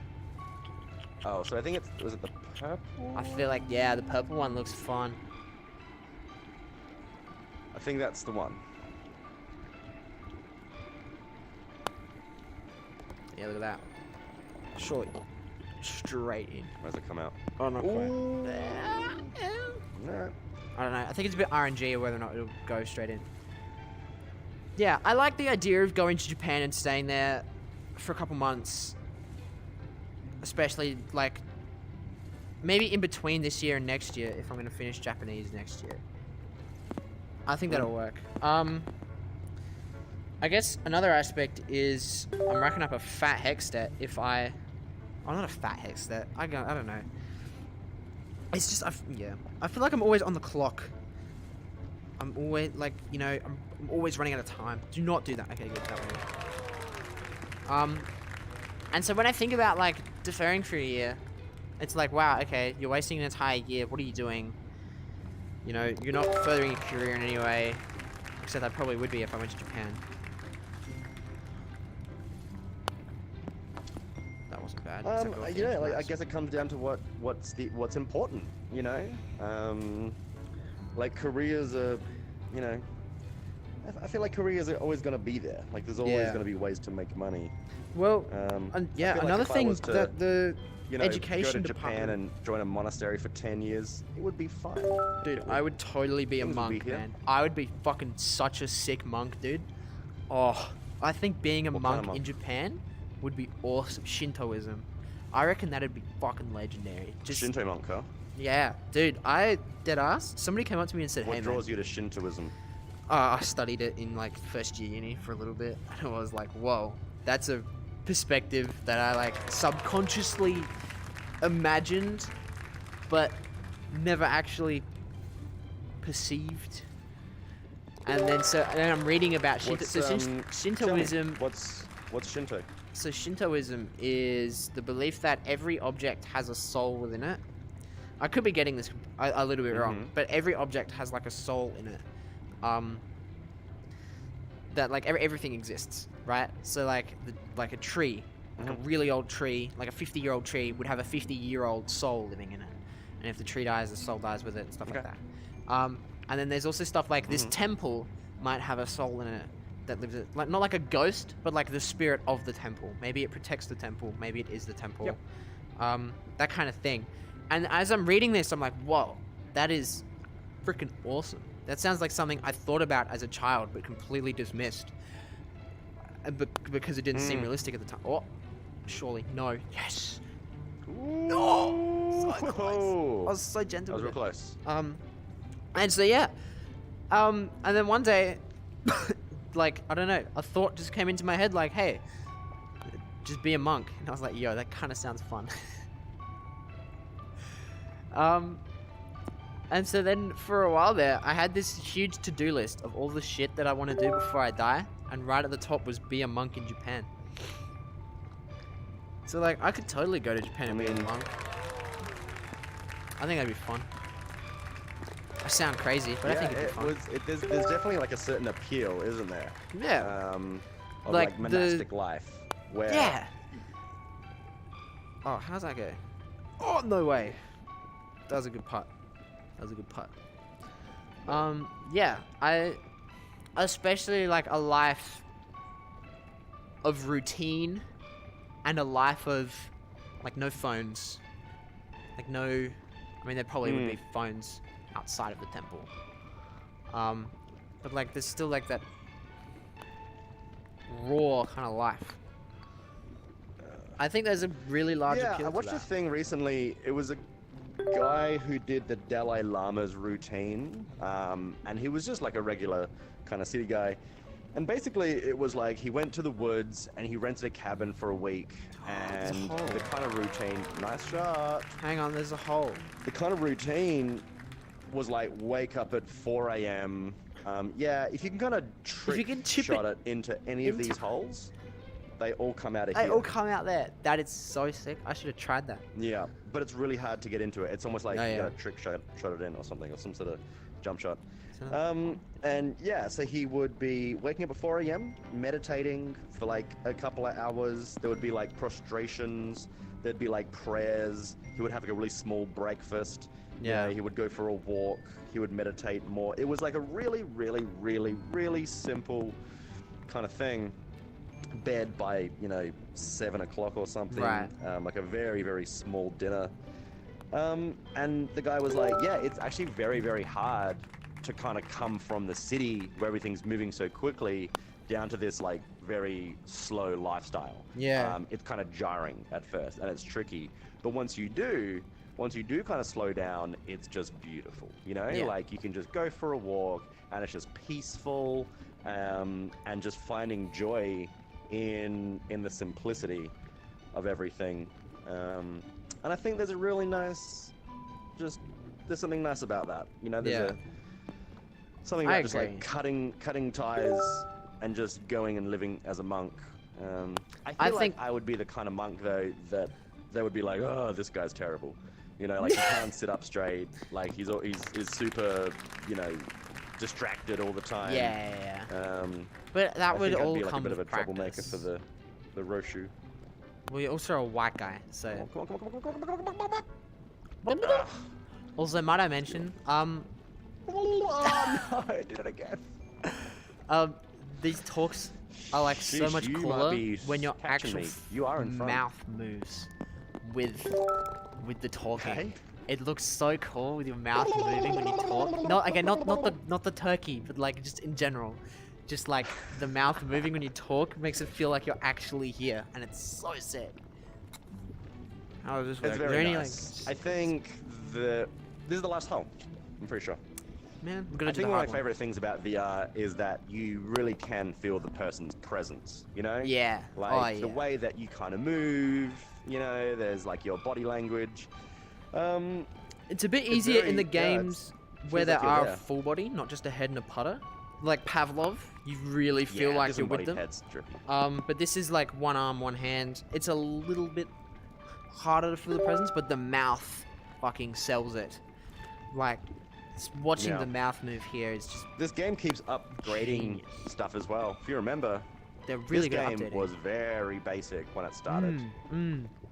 Oh, so I think was it the purple? I feel like yeah, the purple one looks fun. I think that's the one. Yeah, look at that. Surely, straight in. Where's it come out? Oh, not quite. No. I don't know. I think it's a bit RNG whether or not it'll go straight in. Yeah, I like the idea of going to Japan and staying there for a couple months. Especially, like, maybe in between this year and next year, if I'm going to finish Japanese next year. I think that'll work. I guess another aspect is I'm racking up a fat hex stat if I... Oh, not a fat hex stat. I don't know. It's just, yeah. I feel like I'm always on the clock. I'm always, like, you know, I'm always running out of time. Do not do that. Okay, good, that way. And so when I think about, like, deferring for a year, it's like, wow, okay, you're wasting an entire year. What are you doing? You know, you're not furthering your career in any way. Except I probably would be if I went to Japan. That wasn't bad. Except for You know, like, I nice. guess it comes down to what's important, you know? Like careers are, you know, I feel like careers are always going to be there. Like there's always Yeah. going to be ways to make money. Well, I yeah, feel like another if I thing was to, that the you know, education go to Japan department... and join a monastery for 10 years, it would be fine. Dude, I would totally be a Things would be monk, here. man. I would be fucking such a sick monk, dude. Oh, I think being a What kind of monk in monk? Japan would be awesome. Shintoism. I reckon that'd be fucking legendary. Just Shinto monk, huh? yeah, dude. I dead ass. Somebody came up to me and said, What "Hey, man." draws you to Shintoism? I studied it in like first year uni for a little bit, and I was like, "Whoa, that's a perspective that I like subconsciously imagined, but never actually perceived." And then I'm reading about Shinto. What's, So tell me, Shintoism. what's Shinto? So Shintoism is the belief that every object has a soul within it. I could be getting this a little bit wrong, but every object has like a soul in it. That like everything exists, right? So like like a tree, like a really old tree, like a 50-year-old tree would have a 50-year-old soul living in it. And if the tree dies, the soul dies with it and stuff like that. And then there's also stuff like this temple might have a soul in it that lives it, like not like a ghost, but like the spirit of the temple. Maybe it protects the temple, maybe it is the temple. That kind of thing. And as I'm reading this, I'm like, whoa, that is freaking awesome. That sounds like something I thought about as a child, but completely dismissed. Because it didn't seem realistic at the time. Oh, surely. No. Yes. No! So close. I was so gentle That was with real it. close. And so yeah, and then one day, like I don't know, a thought just came into my head like, hey, just be a monk. And I was like, yo, that kind of sounds fun. And so then for a while there, I had this huge to-do list of all the shit that I want to do before I die, and right at the top was be a monk in Japan. So like, I could totally go to Japan and be a monk. I think that'd be fun. I sound crazy, but I think it'd be fun. There's definitely like a certain appeal, isn't there? Yeah. Of like monastic life, where Yeah. Oh, how's that go? Oh, no way. That was a good putt. That was a good putt. Yeah, I especially like a life of routine and a life of like no phones. Like no, I mean there probably would be phones outside of the temple. But like there's still like that raw kind of life. I think there's a really large appeal to that. I watched a thing recently. It was a guy who did the Dalai Lama's routine, and he was just like a regular kind of city guy. And basically, it was like he went to the woods and he rented a cabin for a week. And the kind of routine, nice shot. Hang on, there's a hole. The kind of routine was like wake up at 4 a.m. Yeah, if you can kind of shot it into any of these holes, they all come out of here. They all come out there. That is so sick. I should have tried that. Yeah, but it's really hard to get into it. It's almost like you gotta trick shot it in or something, or some sort of jump shot. And yeah, so he would be waking up at 4 a.m., meditating for like a couple of hours. There would be like prostrations. There'd be like prayers. He would have like a really small breakfast. Yeah. He would go for a walk. He would meditate more. It was like a really, really, really, really simple kind of thing. Bed by 7 o'clock or something. Right. Like a very, very small dinner. And the guy was like, yeah, it's actually very, very hard to kind of come from the city where everything's moving so quickly down to this like very slow lifestyle. Yeah. It's kind of jarring at first and it's tricky, but once you do kind of slow down, it's just beautiful. Yeah. Like you can just go for a walk and it's just peaceful, and just finding joy in the simplicity of everything. And I think there's a really nice, there's something nice about that. There's something about just like cutting ties and just going and living as a monk. I think I would be the kind of monk though that they would be like, oh, this guy's terrible. Like he can't sit up straight. Like he's super, distracted all the time. Yeah. But that would all be like come a bit of a with practice. troublemaker for the Roshu. Well, you're also a white guy, so. Come on. Also, might I mention, Oh no, I did it again. these talks are like so Sheesh, much you cooler might be when your catching actual me. You are in front. mouth moves with the talking. Okay. It looks so cool with your mouth moving when you talk. No, again, not the turkey, but like just in general. Just like the mouth moving when you talk makes it feel like you're actually here, and it's so sick. How does this work? It's Is there very any, nice. I think this is the last hole. I'm pretty sure. Man, I'm gonna I do think the one hard of my favorite things about VR is that you really can feel the person's presence. Yeah. Like the way that you kind of move. There's like your body language. It's a bit easier in the games where there like you're are there. full body, not just a head and a putter. Like Pavlov, you really feel like you're with them. Heads, tricky. But this is like one arm, one hand. It's a little bit harder to feel the presence, but the mouth fucking sells it. Like, watching the mouth move here is just... This game keeps upgrading stuff as well. If you remember, they're really good this at game updating. was very basic when it started.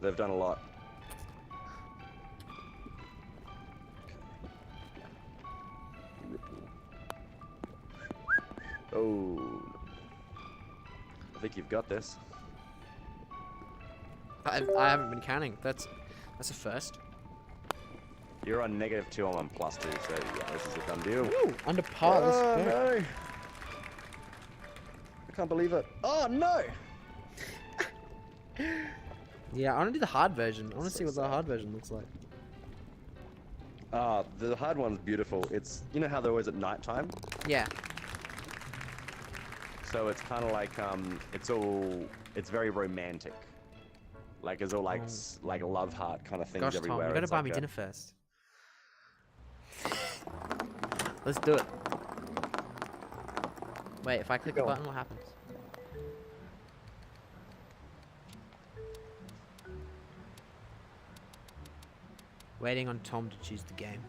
They've done a lot. Oh, I think you've got this. I haven't been counting. That's a first. You're on -2, I'm on +2, so yeah, this is a done deal. Ooh, under par. Let's go. No! I can't believe it. Oh no! Yeah, I want to do the hard version. I want to So see what the sad. hard version looks like. The hard one's beautiful. It's, you know how they're always at night time? Yeah. So it's kind of like, it's very romantic. Like, it's all like, like love heart kind of things Gosh, everywhere. Tom, you gotta It's buy like me a- dinner first. Let's do it. Wait, if I click the going. button, what happens? Waiting on Tom to choose the game.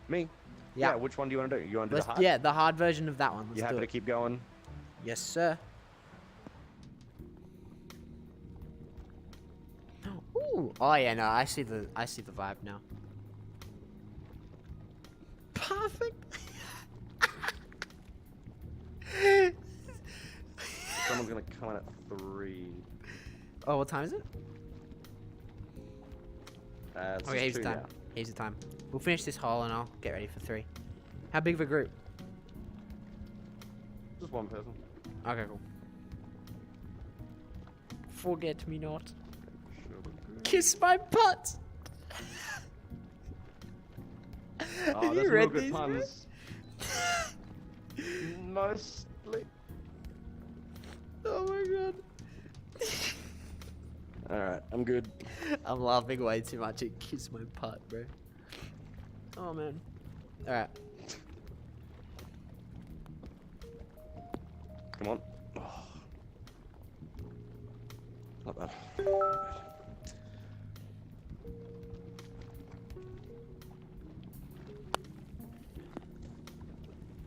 Me? Yeah. Yeah, which one do you want to do? You want to do Let's, the hard? yeah, the hard version of that one. Let's You happy do to it. keep going? Yes, sir. Ooh. Oh yeah, no, I see the vibe now. Perfect. Someone's gonna come in at 3. Oh, what time is it? It's Okay, here's just the 2 time. now. Here's the time. We'll finish this hole and I'll get ready for 3. How big of a group? Just one person. Okay, cool. Forget me not. Kiss my butt. Oh, Have there's you real read good these? puns. Mostly. Oh my god. Alright, I'm good. I'm laughing way too much at kiss my butt, bro. Oh man. Alright. Come on. Oh. Not bad.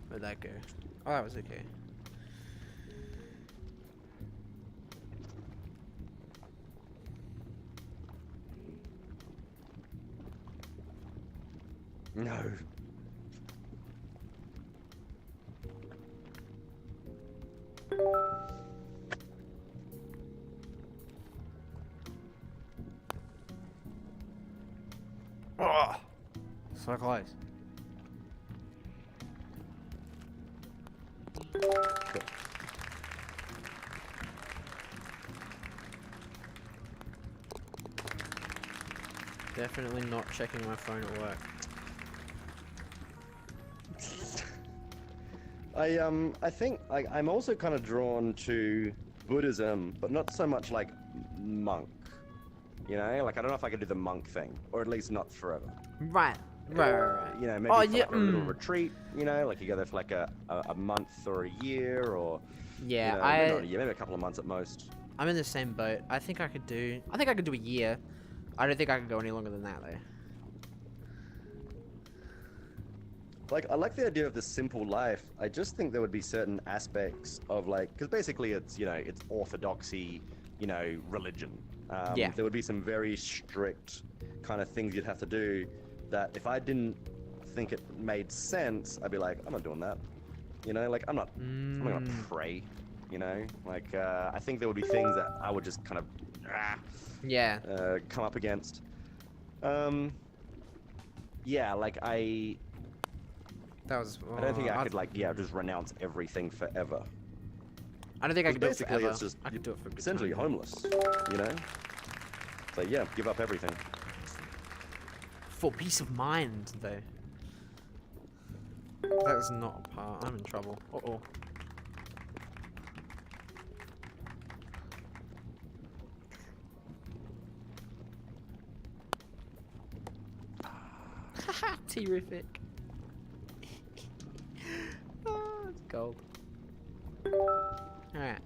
Where'd that go? Oh, that was okay. No. Oh, so close. Definitely not checking my phone at work. I think I'm also kind of drawn to Buddhism, but not so much like monk. You know, like I don't know if I could do the monk thing, or at least not forever. Right. Right. You know, maybe Oh, for yeah, like a little retreat. You know, like you go there for like a month or a year, or Yeah, you know, maybe not a year, maybe a couple of months at most. I'm in the same boat. I think I could do a year. I don't think I could go any longer than that though. Like, I like the idea of the simple life. I just think there would be certain aspects of like, because basically it's, you know, it's orthodoxy, you know, religion. Yeah. There would be some very strict kind of things you'd have to do that if I didn't think it made sense, I'd be like, I'm not doing that. You know, like I'm not gonna pray, you know? Like, I think there would be things that I would just kind of, Yeah. come up against. Yeah, like That was. I don't think I could like, yeah, just renounce everything forever. I don't think I could do it Basically, forever. it's just I could do it for a good essentially time. homeless, you know? So yeah, give up everything. For peace of mind, though. That was not a part. I'm in trouble. Uh-oh. Terrific. Oh, it's gold. Alright.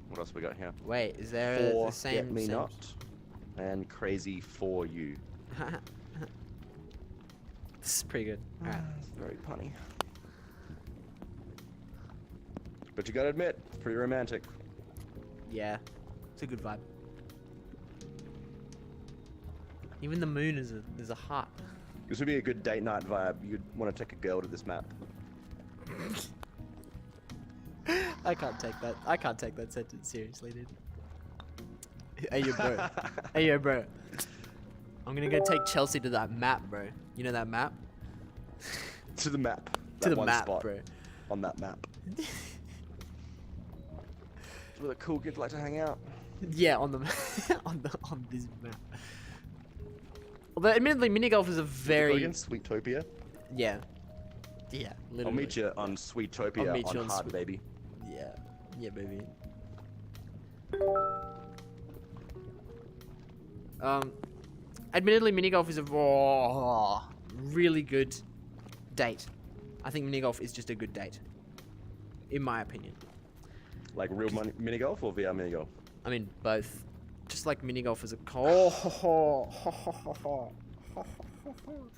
What else we got here? Wait, is there For the same... Get Me same- Not and Crazy For You. This is pretty good. Alright. It's very punny. But you gotta admit, it's pretty romantic. Yeah. It's a good vibe. Even the moon is a heart. This would be a good date night vibe. You'd want to take a girl to this map. I can't take that. I can't take that sentence seriously, dude. Hey, yo, bro. Hey, yo, bro. I'm gonna go take Chelsea to that map, bro. You know that map? To the map. To That the one map, spot bro. on that map. It's where the cool kids like to hang out. Yeah, on the on this map. Although, admittedly, mini golf is a Call very again? Sweetopia. yeah, yeah. Literally. I'll meet you on Sweetopia I'll meet you on on Hard, baby. Yeah, yeah, baby. Admittedly, mini golf is a really good date. I think mini golf is just a good date, in my opinion. Like real mini golf or VR mini golf? I mean, both. Just like mini golf is a I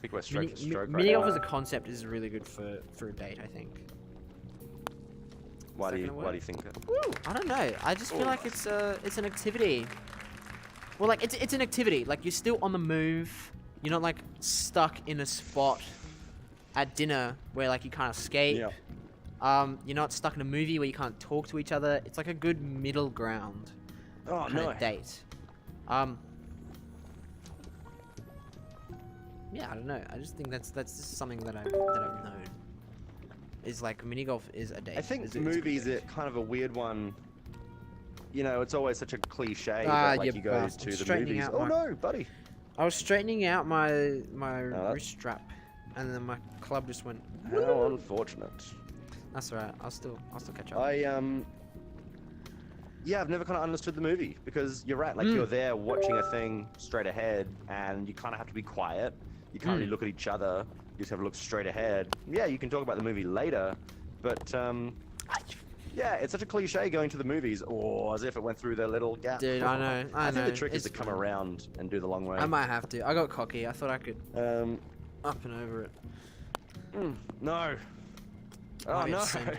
think we're stroke for stroke right mini golf now. as a concept is really good for a date. I think. Why Is do that you gonna why work? do you think that? I don't know. I just feel like it's an activity. Well, like it's an activity. Like you're still on the move. You're not like stuck in a spot at dinner where like you can't escape. Yeah. You're not stuck in a movie where you can't talk to each other. It's like a good middle ground Oh kind no. of date. Yeah, I don't know. I just think that's just something that I've known. Is like mini golf is a date. I think It's a good movies date. are kind of a weird one. You know, it's always such a cliche Ah, that like you you go bastard. to the Straightening movies. out Oh my- no, buddy. I was straightening out my that's- wrist strap, and then my club just went. How unfortunate. That's alright. I'll still catch up. Yeah, I've never kind of understood the movie because you're right. Like you're there watching a thing straight ahead, and you kind of have to be quiet. You can't really look at each other. You just have to look straight ahead. Yeah, you can talk about the movie later, but yeah, it's such a cliche going to the movies, or as if it went through their little gap. Dude, I know. I know. think the trick is to It's come fine. around and do the long way. I might have to. I got cocky. I thought I could Um, up and over it. no. Oh Might be no. a sin.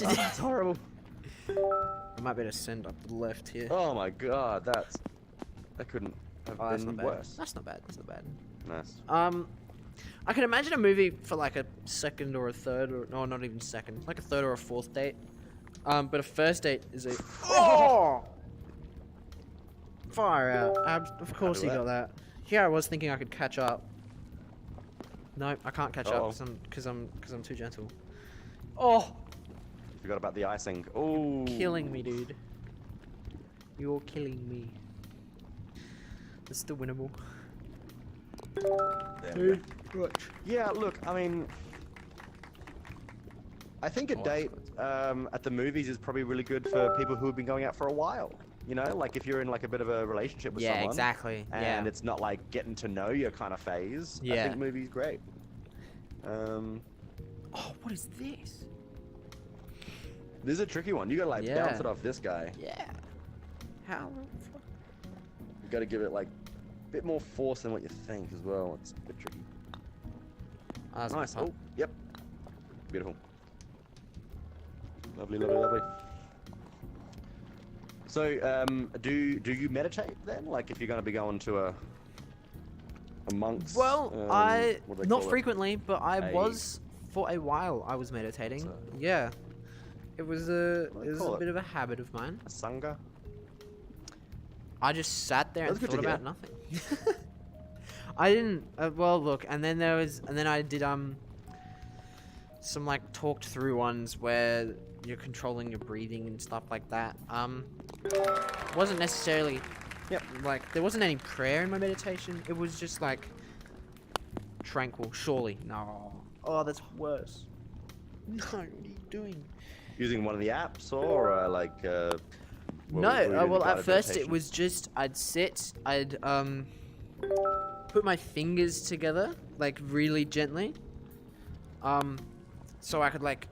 Oh, that's horrible. I might be able to send up the left here. Oh my god, that couldn't have Oh, that's not been bad. worse. That's not bad. That's not bad. Nice. I can imagine a movie for like a second or a third, or no, not even second, like a third or a fourth date. But a first date is a fire out. Of course do he that. got that. Here I was thinking I could catch up. No, I can't catch Uh-oh. up because I'm too gentle. Oh, Forgot about the icing. Oh. killing me, dude. You're killing me. It's still winnable. There we go. Yeah, look, I mean, I think a Oh, that's date at the movies is probably really good for people who have been going out for a while. You know, like if you're in like a bit of a relationship with Yeah, someone. exactly. And Yeah. it's not like getting to know you kind of phase. I Yeah. think movies great. Oh, what is this? This is a tricky one. You gotta like Yeah. bounce it off this guy. Yeah. How the fuck? You gotta give it like a bit more force than what you think as well. It's a bit tricky. Oh, that's Nice. fun. Oh, yep. Beautiful. Lovely, lovely, lovely. So, do you meditate then? Like, if you're going to be going to a monk's? Well, what do they not call it? frequently, but I A- was for a while. I was meditating. So- Yeah, it was a What do they call it? bit of a habit of mine. A sangha? I just sat there and That's good thought to about nothing. I didn't. Well, look, and then I did some like talked through ones where you're controlling your breathing and stuff like that. Wasn't necessarily. Yep. Like there wasn't any prayer in my meditation. It was just like tranquil. Surely, no. Oh, that's worse. No, what are you doing? Using one of the apps or like? What No, were you doing well, guided at first it meditation? was just I'd sit, I'd put my fingers together like really gently, so I could like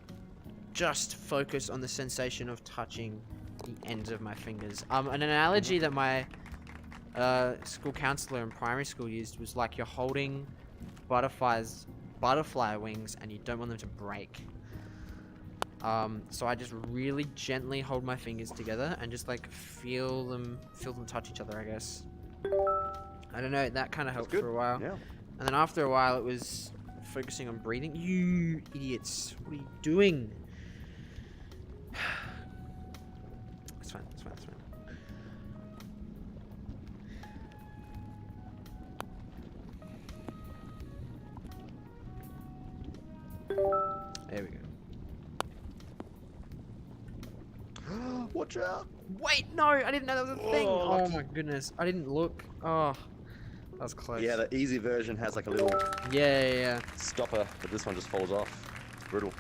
just focus on the sensation of touching the ends of my fingers. An analogy that my school counselor in primary school used was like you're holding butterfly wings and you don't want them to break. So I just really gently hold my fingers together and just like feel them touch each other, I guess. I don't know, that kind of helped good. for a while. Yeah. And then after a while it was focusing on breathing. You idiots, what are you doing? It's fine, it's fine, it's fine. There we go. Watch out! Wait, no, I didn't know that was a thing. Oh, Oh lucky. my goodness, I didn't look. Oh, That was close. Yeah, the easy version has like a little Yeah. stopper, but this one just falls off. Brutal.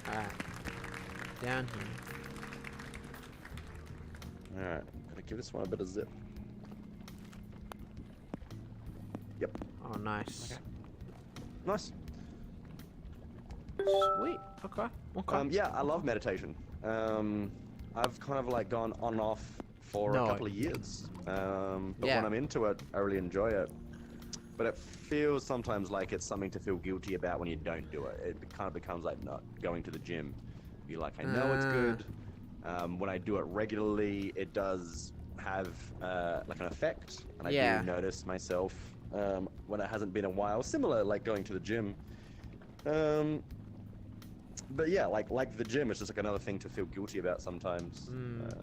Alright. Down here. Alright, gotta give this one a bit of zip. Yep. Oh, nice. Okay. Nice. Sweet. Okay. Yeah, I love meditation. I've kind of like gone on and off for No. a couple of years. But Yeah. when I'm into it, I really enjoy it. But it feels sometimes like it's something to feel guilty about when you don't do it. It kind of becomes like not going to the gym. You're like, I know it's good. When I do it regularly, it does have like an effect, and I Yeah. do notice myself when it hasn't been a while. Similar, like going to the gym. But yeah, like the gym, it's just like another thing to feel guilty about sometimes.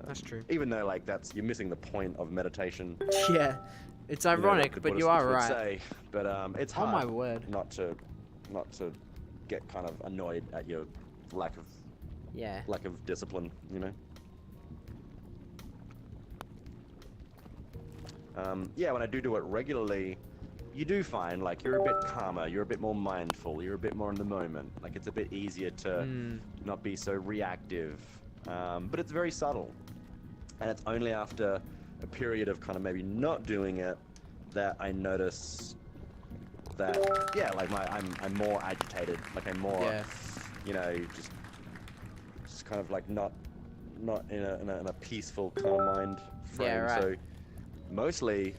That's true. Even though like you're missing the point of meditation. Yeah. It's You know, like ironic, the but you Buddhists are would right. say. But it's Oh hard my word. not to get kind of annoyed at your lack Yeah. of discipline, you know. Yeah, when I do it regularly, you do find like you're a bit calmer, you're a bit more mindful, you're a bit more in the moment. Like it's a bit easier to not be so reactive. But it's very subtle, and it's only after a period of kind of maybe not doing it that I notice that like I'm more agitated, like I'm more you know, just kind of like not in a peaceful kind of mind frame. Yeah, right. So mostly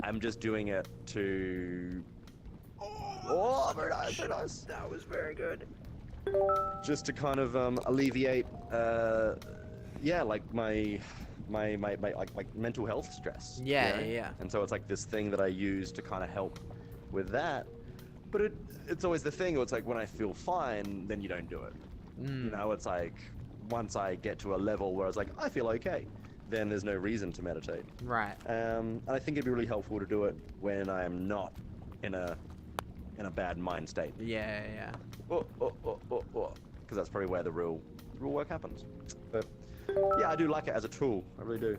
I'm just doing it to very nice, very nice. That was very good. Just to kind of alleviate like my like mental health stress. Yeah, you know? yeah. And so it's like this thing that I use to kind of help with that. But it's always the thing, it's like when I feel fine, then you don't do it. You know, it's like once I get to a level where it's like I feel okay, then there's no reason to meditate. Right. And I think it'd be really helpful to do it when I am not in a bad mind state. Yeah. Because that's probably where the real work happens. But yeah, I do like it as a tool. I really do.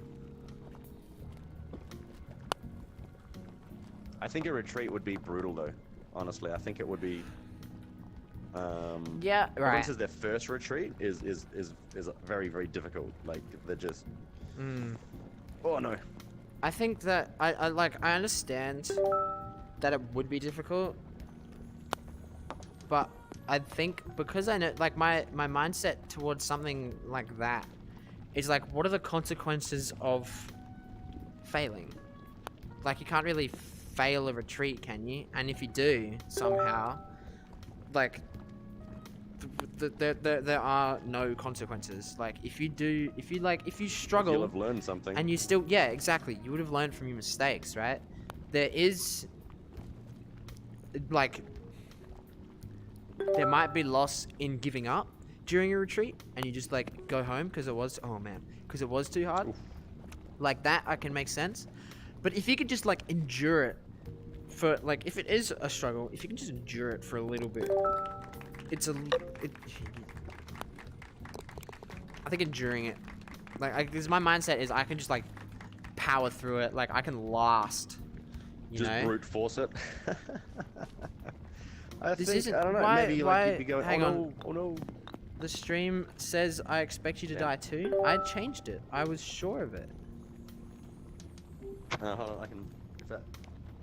I think a retreat would be brutal though. Honestly, I think it would be. Yeah, Everyone right. says their first retreat is very, very difficult. Like they're just. Oh no. I think that I understand that it would be difficult, but I think because I know like my mindset towards something like that is like, what are the consequences of failing? Like you can't really fail a retreat, can you? And if you do somehow, like there are no consequences. Like if you struggle, You'll have learned something. and you still, yeah, exactly, you would have learned from your mistakes, right? There is like there might be loss in giving up during a retreat and you just like go home because it was too hard. Oof. Like that I can make sense. But if you could just like endure it for like, if it is a struggle, if you can just endure it for a little bit, I think enduring it, like, because my mindset is I can just like power through it, like I can last, you Just know? brute force it. I This think, isn't- I don't know, why- maybe why- like you'd be going, hang oh on. no, oh no. The stream says I expect you to Yeah. die too. I changed it. I was sure of it. Hold on, I can. If that.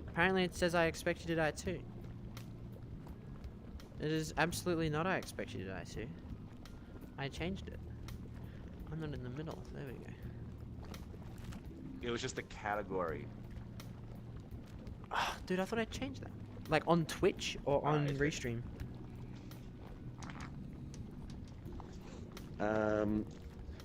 Apparently it says I expect you to die too. It is absolutely not I expect you to die too. I changed it. I'm not in the middle. There we go. It was just a category. Oh, dude, I thought I changed that. Like on Twitch or on it's Restream.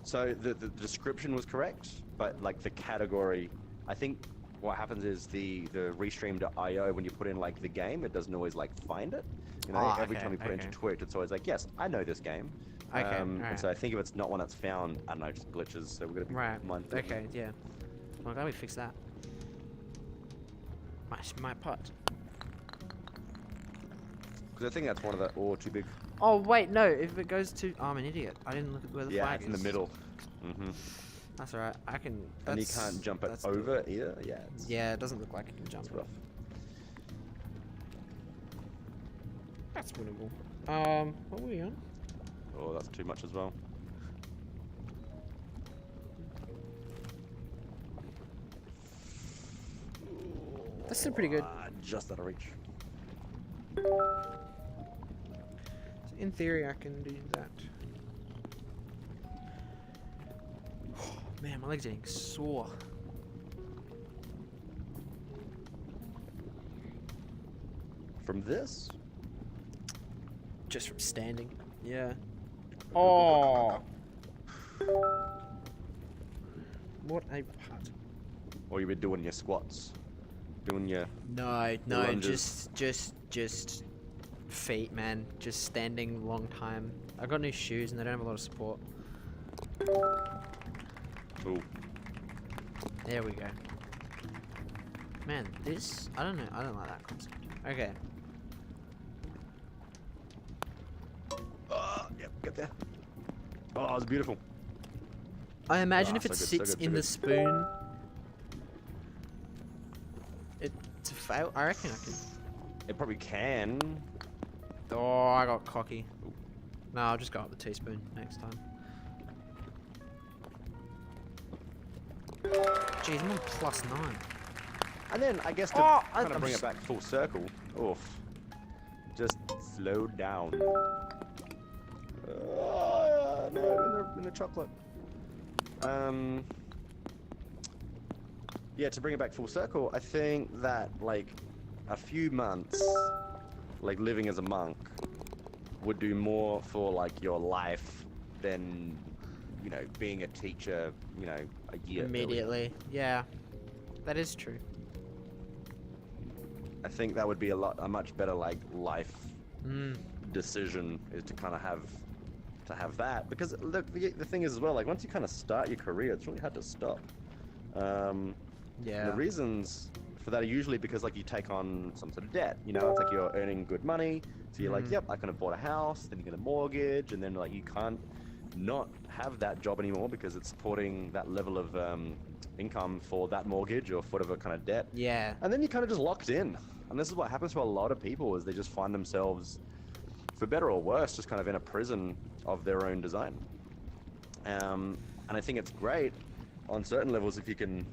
So the description was correct, but like the category, I think what happens is the restream.io, when you put in like the game, it doesn't always like find it. You know, Ah, every okay, time you put it into okay. Twitch, it's always like, yes, I know this game. Okay, And alright. so I think if it's not one that's found, I don't know, just glitches. So we're gonna be Right. mindful. Okay, yeah. Well, glad we fixed that. My part. Because I think that's one of the, or too big. Oh wait, no. If it goes to, oh, I'm an idiot. I didn't look at where the Yeah, flag it's is. in the middle. Mm-hmm. That's alright. I can. And you can't jump it that's over either. Yeah. Yeah, it doesn't look like you can jump It's it. rough. That's winnable. What were we on? Oh, that's too much as well. That's still pretty good. Just out of reach. So in theory, I can do that. Man, my leg's getting sore. From this? Just from standing. Yeah. Oh. What a putt. Or you were doing your squats? Doing your... No, lunges. just feet, man. Just standing long time. I got new shoes and they don't have a lot of support. Ooh. There we go. Man, this, I don't know, I don't like that concept. Okay. Yep, get there. Oh, it's beautiful. I imagine Ah, if it so good, so sits good, so in the good. spoon, it's a fail. I reckon I can. It probably can. Oh, I got cocky. No, I'll just go up the teaspoon next time. Jeez, I'm on +9. And then, I guess to kind of bring it back full circle, oof, just slow down. No, in the chocolate. Yeah, to bring it back full circle, I think that, like, a few months, like, living as a monk would do more for, like, your life than, you know, being a teacher, you know, a year Immediately. earlier. Yeah. That is true. I think that would be a much better, like, life Mm. decision, is to kind of have that, because look, the thing is as well, like, once you kind of start your career, it's really hard to stop. Yeah. The reasons for that are usually because, like, you take on some sort of debt, you know, it's like you're earning good money, so you're like, yep, I can afford a house, then you get a mortgage, and then, like, you can't not have that job anymore because it's supporting that level of income for that mortgage or for whatever kind of debt. Yeah. And then you're kind of just locked in. And this is what happens to a lot of people, is they just find themselves, for better or worse, just kind of in a prison of their own design. And I think it's great on certain levels if you can,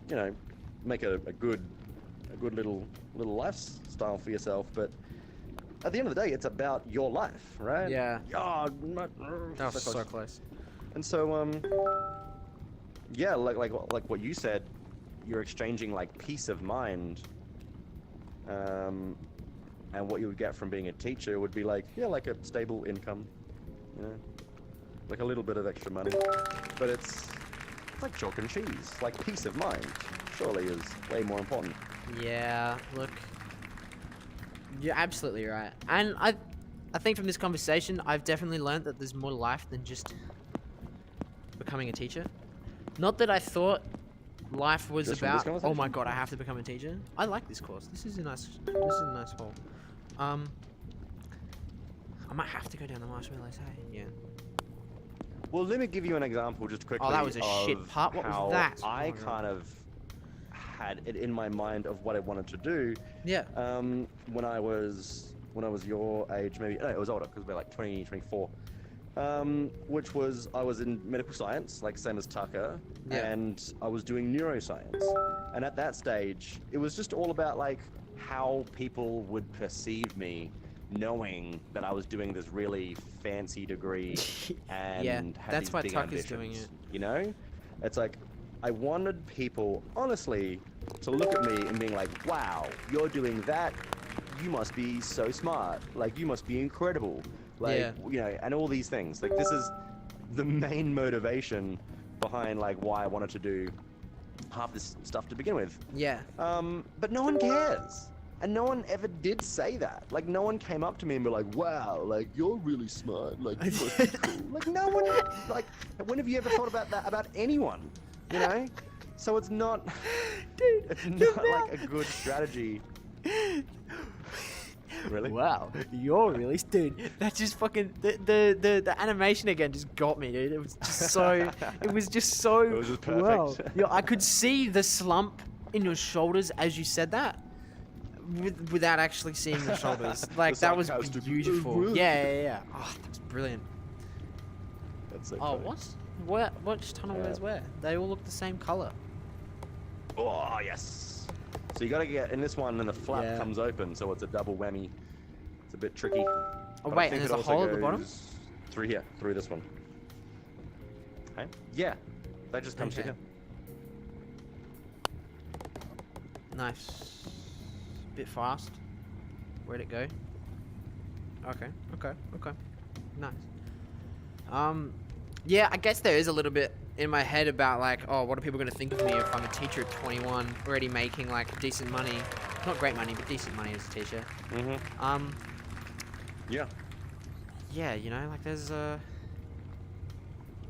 you know, make a good little lifestyle for yourself. But at the end of the day, it's about your life, right? Yeah. Oh, That was so close. And so, yeah, like what you said, you're exchanging, like, peace of mind, and what you would get from being a teacher would be, like, yeah, like a stable income, you know, like a little bit of extra money, but it's like chalk and cheese. Like, peace of mind surely is way more important. Yeah, look, you're absolutely right. And I think from this conversation, I've definitely learned that there's more to life than just becoming a teacher. Not that I thought life was Just from this about, oh my conversation? god, I have to become a teacher. I like this course. This is a nice hole. I might have to go down the marshmallows, hey? Yeah. Well, let me give you an example just quickly. Oh, that was a shit of part. What was how that? I Oh my God. kind of had it in my mind of what I wanted to do. Yeah. When I was your age, maybe, no, it was older, because we're like 20, 24. Which was, I was in medical science, like same as Tucker, Yeah. and I was doing neuroscience. And at that stage, it was just all about, like, how people would perceive me, knowing that I was doing this really fancy degree and Yeah, had that's these why big Tucker's doing ambitions, it. you know? It's like, I wanted people, honestly, to look at me and being like, wow, you're doing that, you must be so smart, like, you must be incredible, like, Yeah. you know, and all these things. Like, this is the main motivation behind, like, why I wanted to do half this stuff to begin with. Yeah. But no one cares. And no one ever did say that. Like, no one came up to me and be like, wow, like, you're really smart, like, you must be cool. Like, no one, like, when have you ever thought about that about anyone, you know? So it's not, Dude, it's not like a good strategy. Really? Wow, you're really dude. That just fucking the animation again just got me, dude. It was just so. It was just so. It was just perfect. Wow. Yeah, I could see the slump in your shoulders as you said that, without actually seeing your shoulders. Like that was sarcastic. beautiful. Yeah. Oh, that's brilliant. That's so Oh, funny. what? Which tunnel wears where? They all look the same color. Oh, yes. So you got to get in this one, and the flap Yeah. comes open, so it's a double whammy. It's a bit tricky. Oh But I wait, think and it there's a also hole at the bottom. goes through here, through this one. Okay. Yeah, that just comes Okay. through here. Nice. Bit fast. Where'd it go? Okay. Nice. Yeah, I guess there is a little bit in my head about like, oh, what are people going to think of me if I'm a teacher at 21, already making like decent money, not great money, but decent money as a teacher. Mm-hmm. Yeah. Yeah, you know, like there's And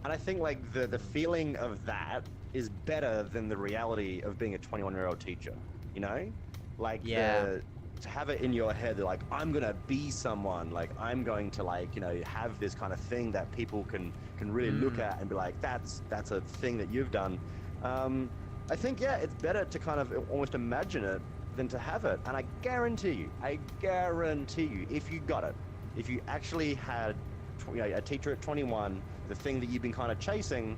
I think like the feeling of that is better than the reality of being a 21-year-old teacher. You know, like Yeah. to have it in your head that like I'm gonna be someone, like I'm going to like have this kind of thing that people can really look at and be like that's a thing that you've done. I think it's better to kind of almost imagine it than to have it. And I guarantee you, if you got it, if you actually had a teacher at 21, the thing that you've been kind of chasing,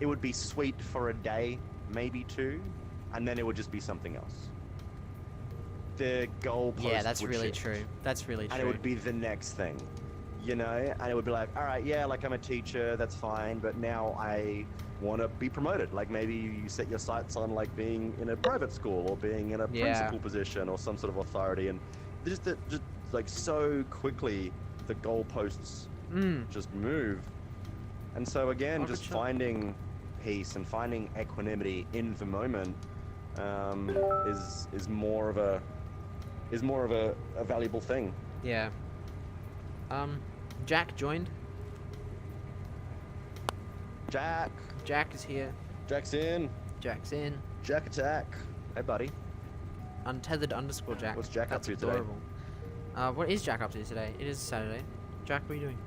it would be sweet for a day, maybe two, and then it would just be something else. The goalpost yeah, that's would really shift, true. That's really true. and it would be the next thing, and it would be like, all right, yeah, like I'm a teacher, that's fine, but now I want to be promoted. Like maybe you set your sights on like being in a private school or being in a principal position or some sort of authority, and just like so quickly the goalposts just move. And so again, just finding peace and finding equanimity in the moment is more of a valuable thing. Yeah. Jack joined. Jack Jack is here. Jack's in. Jack's in. Jack attack. Hey buddy. Untethered _ Jack. What's Jack up That's to today? adorable. What is Jack up to today? It is Saturday. Jack, what are you doing?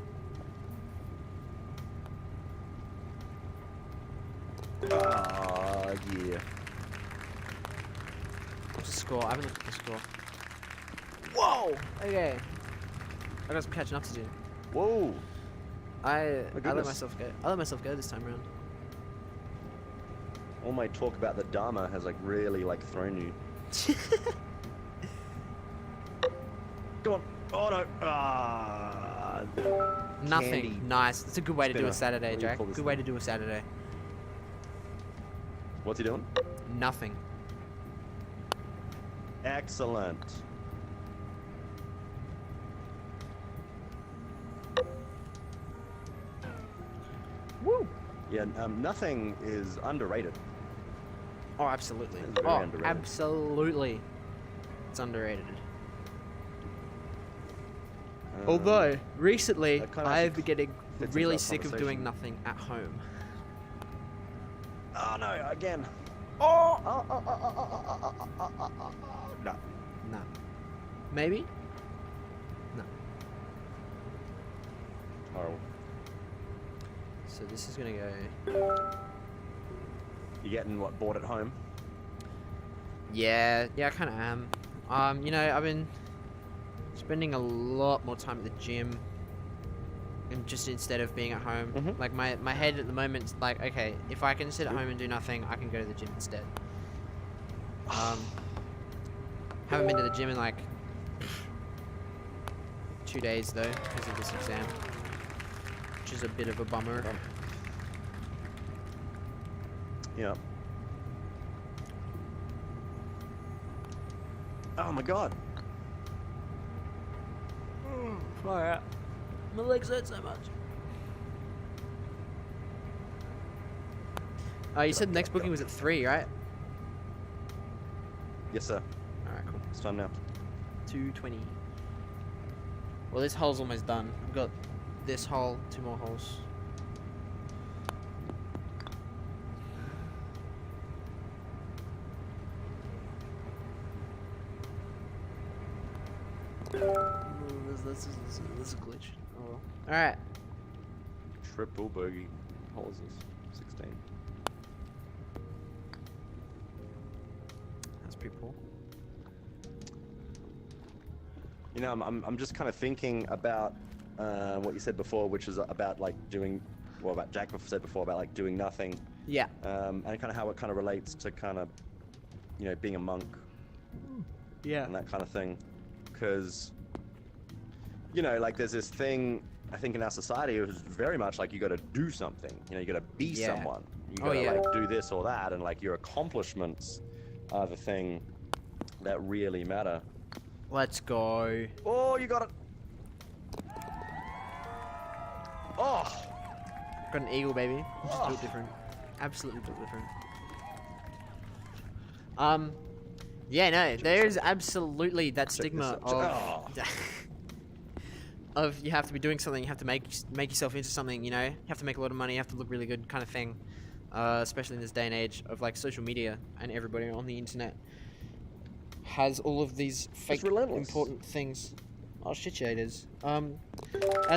Yeah. What's the score? I haven't looked at the score. Whoa! Okay. I got some catching up to do. Whoa. I let goodness. myself go. I let myself go this time around. All my talk about the Dharma has like really like thrown you. Come on. Oh no. Nothing. Candy Nice. That's a good way to do spinner. a Saturday, What do you Jack. call this Good way thing? to do a Saturday. What's he doing? Nothing. Excellent. Woo! Yeah, nothing is underrated. Oh, absolutely. It's very Oh, underrated. absolutely. It's underrated. Although, recently, that kinda I've been getting fits into really our sick of doing conversation. nothing at home. Oh no, again. Oh! No. No. Maybe? No. Horrible. So this is gonna go... You getting what bored at home? Yeah, I kind of am. I've been spending a lot more time at the gym, and just instead of being at home. Mhm. Like my head at the moment is like, okay, if I can sit at home and do nothing, I can go to the gym instead. Haven't been to the gym in like 2 days though because of this exam, which is a bit of a bummer. Yeah. Oh my god. Far out. My legs hurt so much. You said the next booking was at 3, right? Yes, sir. Alright, cool. It's time now. 2:20. Well, this hole's almost done. I've got this hole, 2 more holes. That's a glitch. Oh well. Alright. Triple bogey. What was this? 16. That's pretty poor. You know, I'm just kind of thinking about what you said before, which is about like doing, well, about Jack said before about like doing nothing. Yeah. And kind of how it kind of relates to kind of, you know, being a monk. Yeah. And that kind of thing. Because, you know, like there's this thing, I think in our society, it was very much like you got to do something. You know, you got to be someone. You got to like do this or that, and like your accomplishments are the thing that really matter. Let's go. Oh, you got it. Oh. Got an eagle, baby. Just built different. Absolutely built different. Yeah, no, there's absolutely that stigma of you have to be doing something, you have to make yourself into something, you know, you have to make a lot of money, you have to look really good, kind of thing. Especially in this day and age of like social media and everybody on the internet has all of these fake important things. Oh shit, yeah, it is. And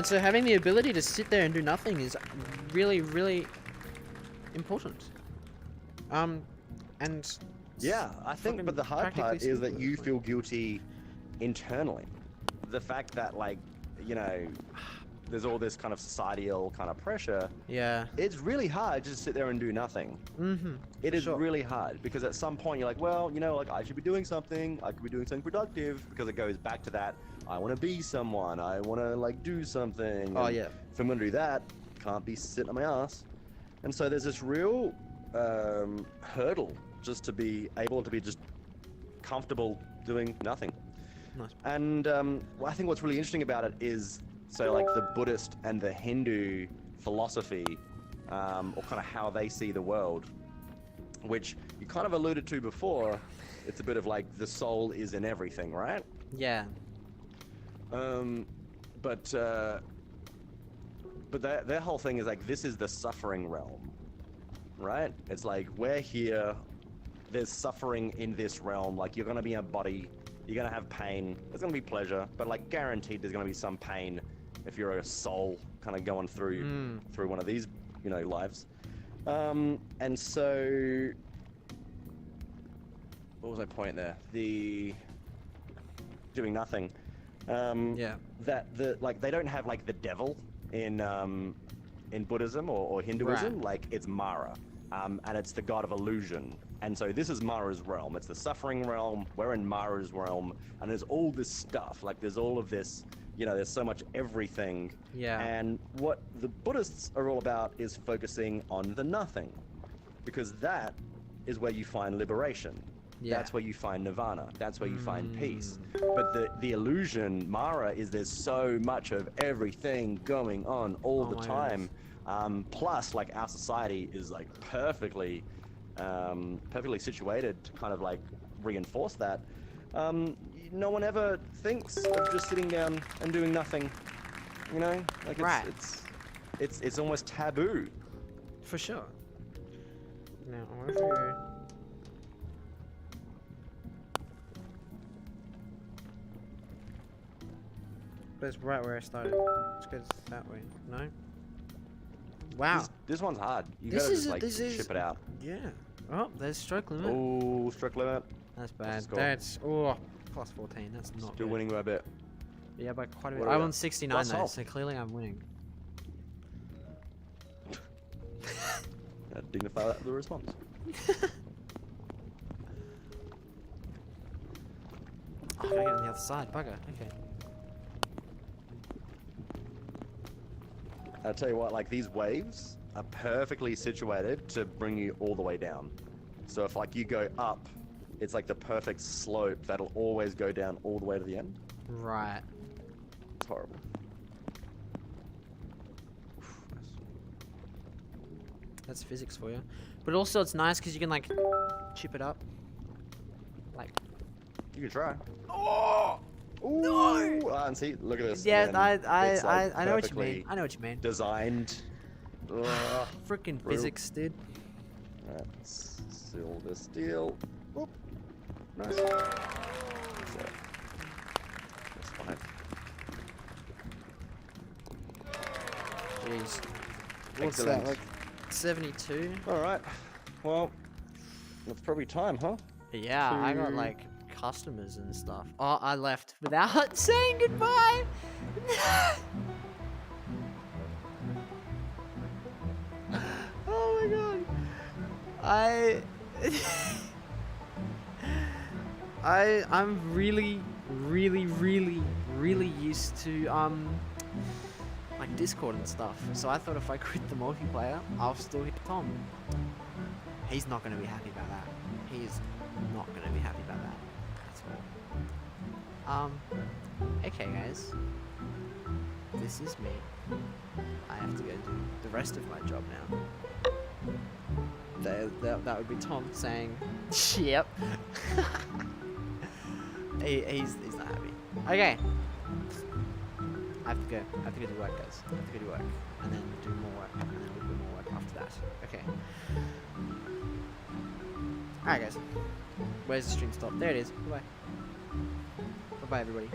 so having the ability to sit there and do nothing is really, really important. And yeah, I think, but the hard part is that you feel guilty internally. The fact that, like, you know, there's all this kind of societal kind of pressure. Yeah. It's really hard to just sit there and do nothing. Mm-hmm. It is really hard because at some point you're like, well, you know, like I should be doing something. I could be doing something productive because it goes back to that. I want to be someone. I want to like do something. Oh, and yeah. if I'm going to do that, can't be sitting on my ass. And so there's this real hurdle just to be able to be just comfortable doing nothing. Nice. And well, I think what's really interesting about it is, so like the Buddhist and the Hindu philosophy, or kind of how they see the world, which you kind of alluded to before. It's a bit of like the soul is in everything, right? Yeah. But their whole thing is like, this is the suffering realm, right? It's like, we're here, there's suffering in this realm, like you're gonna be a body, you're gonna have pain, there's gonna be pleasure, but like guaranteed there's gonna be some pain if you're a soul kind of going through one of these, you know, lives. And so, what was my point there? The doing nothing. Yeah. That like they don't have like the devil in Buddhism or Hinduism. Right. Like it's Mara, and it's the god of illusion. And so this is Mara's realm. It's the suffering realm. We're in Mara's realm, and there's all this stuff. Like there's all of this, you know, there's so much everything. Yeah. And what the Buddhists are all about is focusing on the nothing, because that is where you find liberation. Yeah. That's where you find nirvana. That's where you find peace. But the illusion, Mara, is there's so much of everything going on all the time. Plus, like our society is like perfectly situated to kind of like reinforce that. No one ever thinks of just sitting down and doing nothing. You know, like it's almost taboo. For sure. Now, I wonder if you're... But it's right where I started. Let's go that way. No? Wow. This one's hard. You This gotta is just like this is chip it out. Yeah. Oh, there's stroke limit. Oh, stroke limit. That's bad. score? That's plus 14. That's not Still good. winning by a bit. Yeah, by quite a What bit. are I'm we on at? 69 Plus though, half. so clearly I'm winning. Dignify the response. Oh, I gotta get on the other side. Bugger. Okay. I'll tell you what, like these waves are perfectly situated to bring you all the way down. So if like you go up, it's like the perfect slope that'll always go down all the way to the end. Right. It's horrible. That's physics for you. But also it's nice because you can like chip it up. Like. You can try. Oh! Ooh, No! And see, look at this. Yeah, man. It's, like, I know what you perfectly mean. I know what you mean. Designed. Freaking Brutal. physics, dude. Let's seal this deal. Oop. Nice. That's fine. Jeez. What's Excellent. that, like 72? All right. Well, it's probably time, huh? Yeah, I got To- like customers and stuff. Oh, I left without saying goodbye. Oh my god. I'm really used to like Discord and stuff. So I thought if I quit the multiplayer, I'll still hit Tom. He's not gonna be happy about that. He is not gonna be happy about that at all. Okay guys. This is me. I have to go do the rest of my job now. That would be Tom saying, "Yep." He's not happy. Okay. I have to go. I have to go do work, guys. I have to go do work, and then do more work, and then we'll do more work after that. Okay. Alright, guys. Where's the stream stop? There it is. Bye bye. Bye bye, everybody.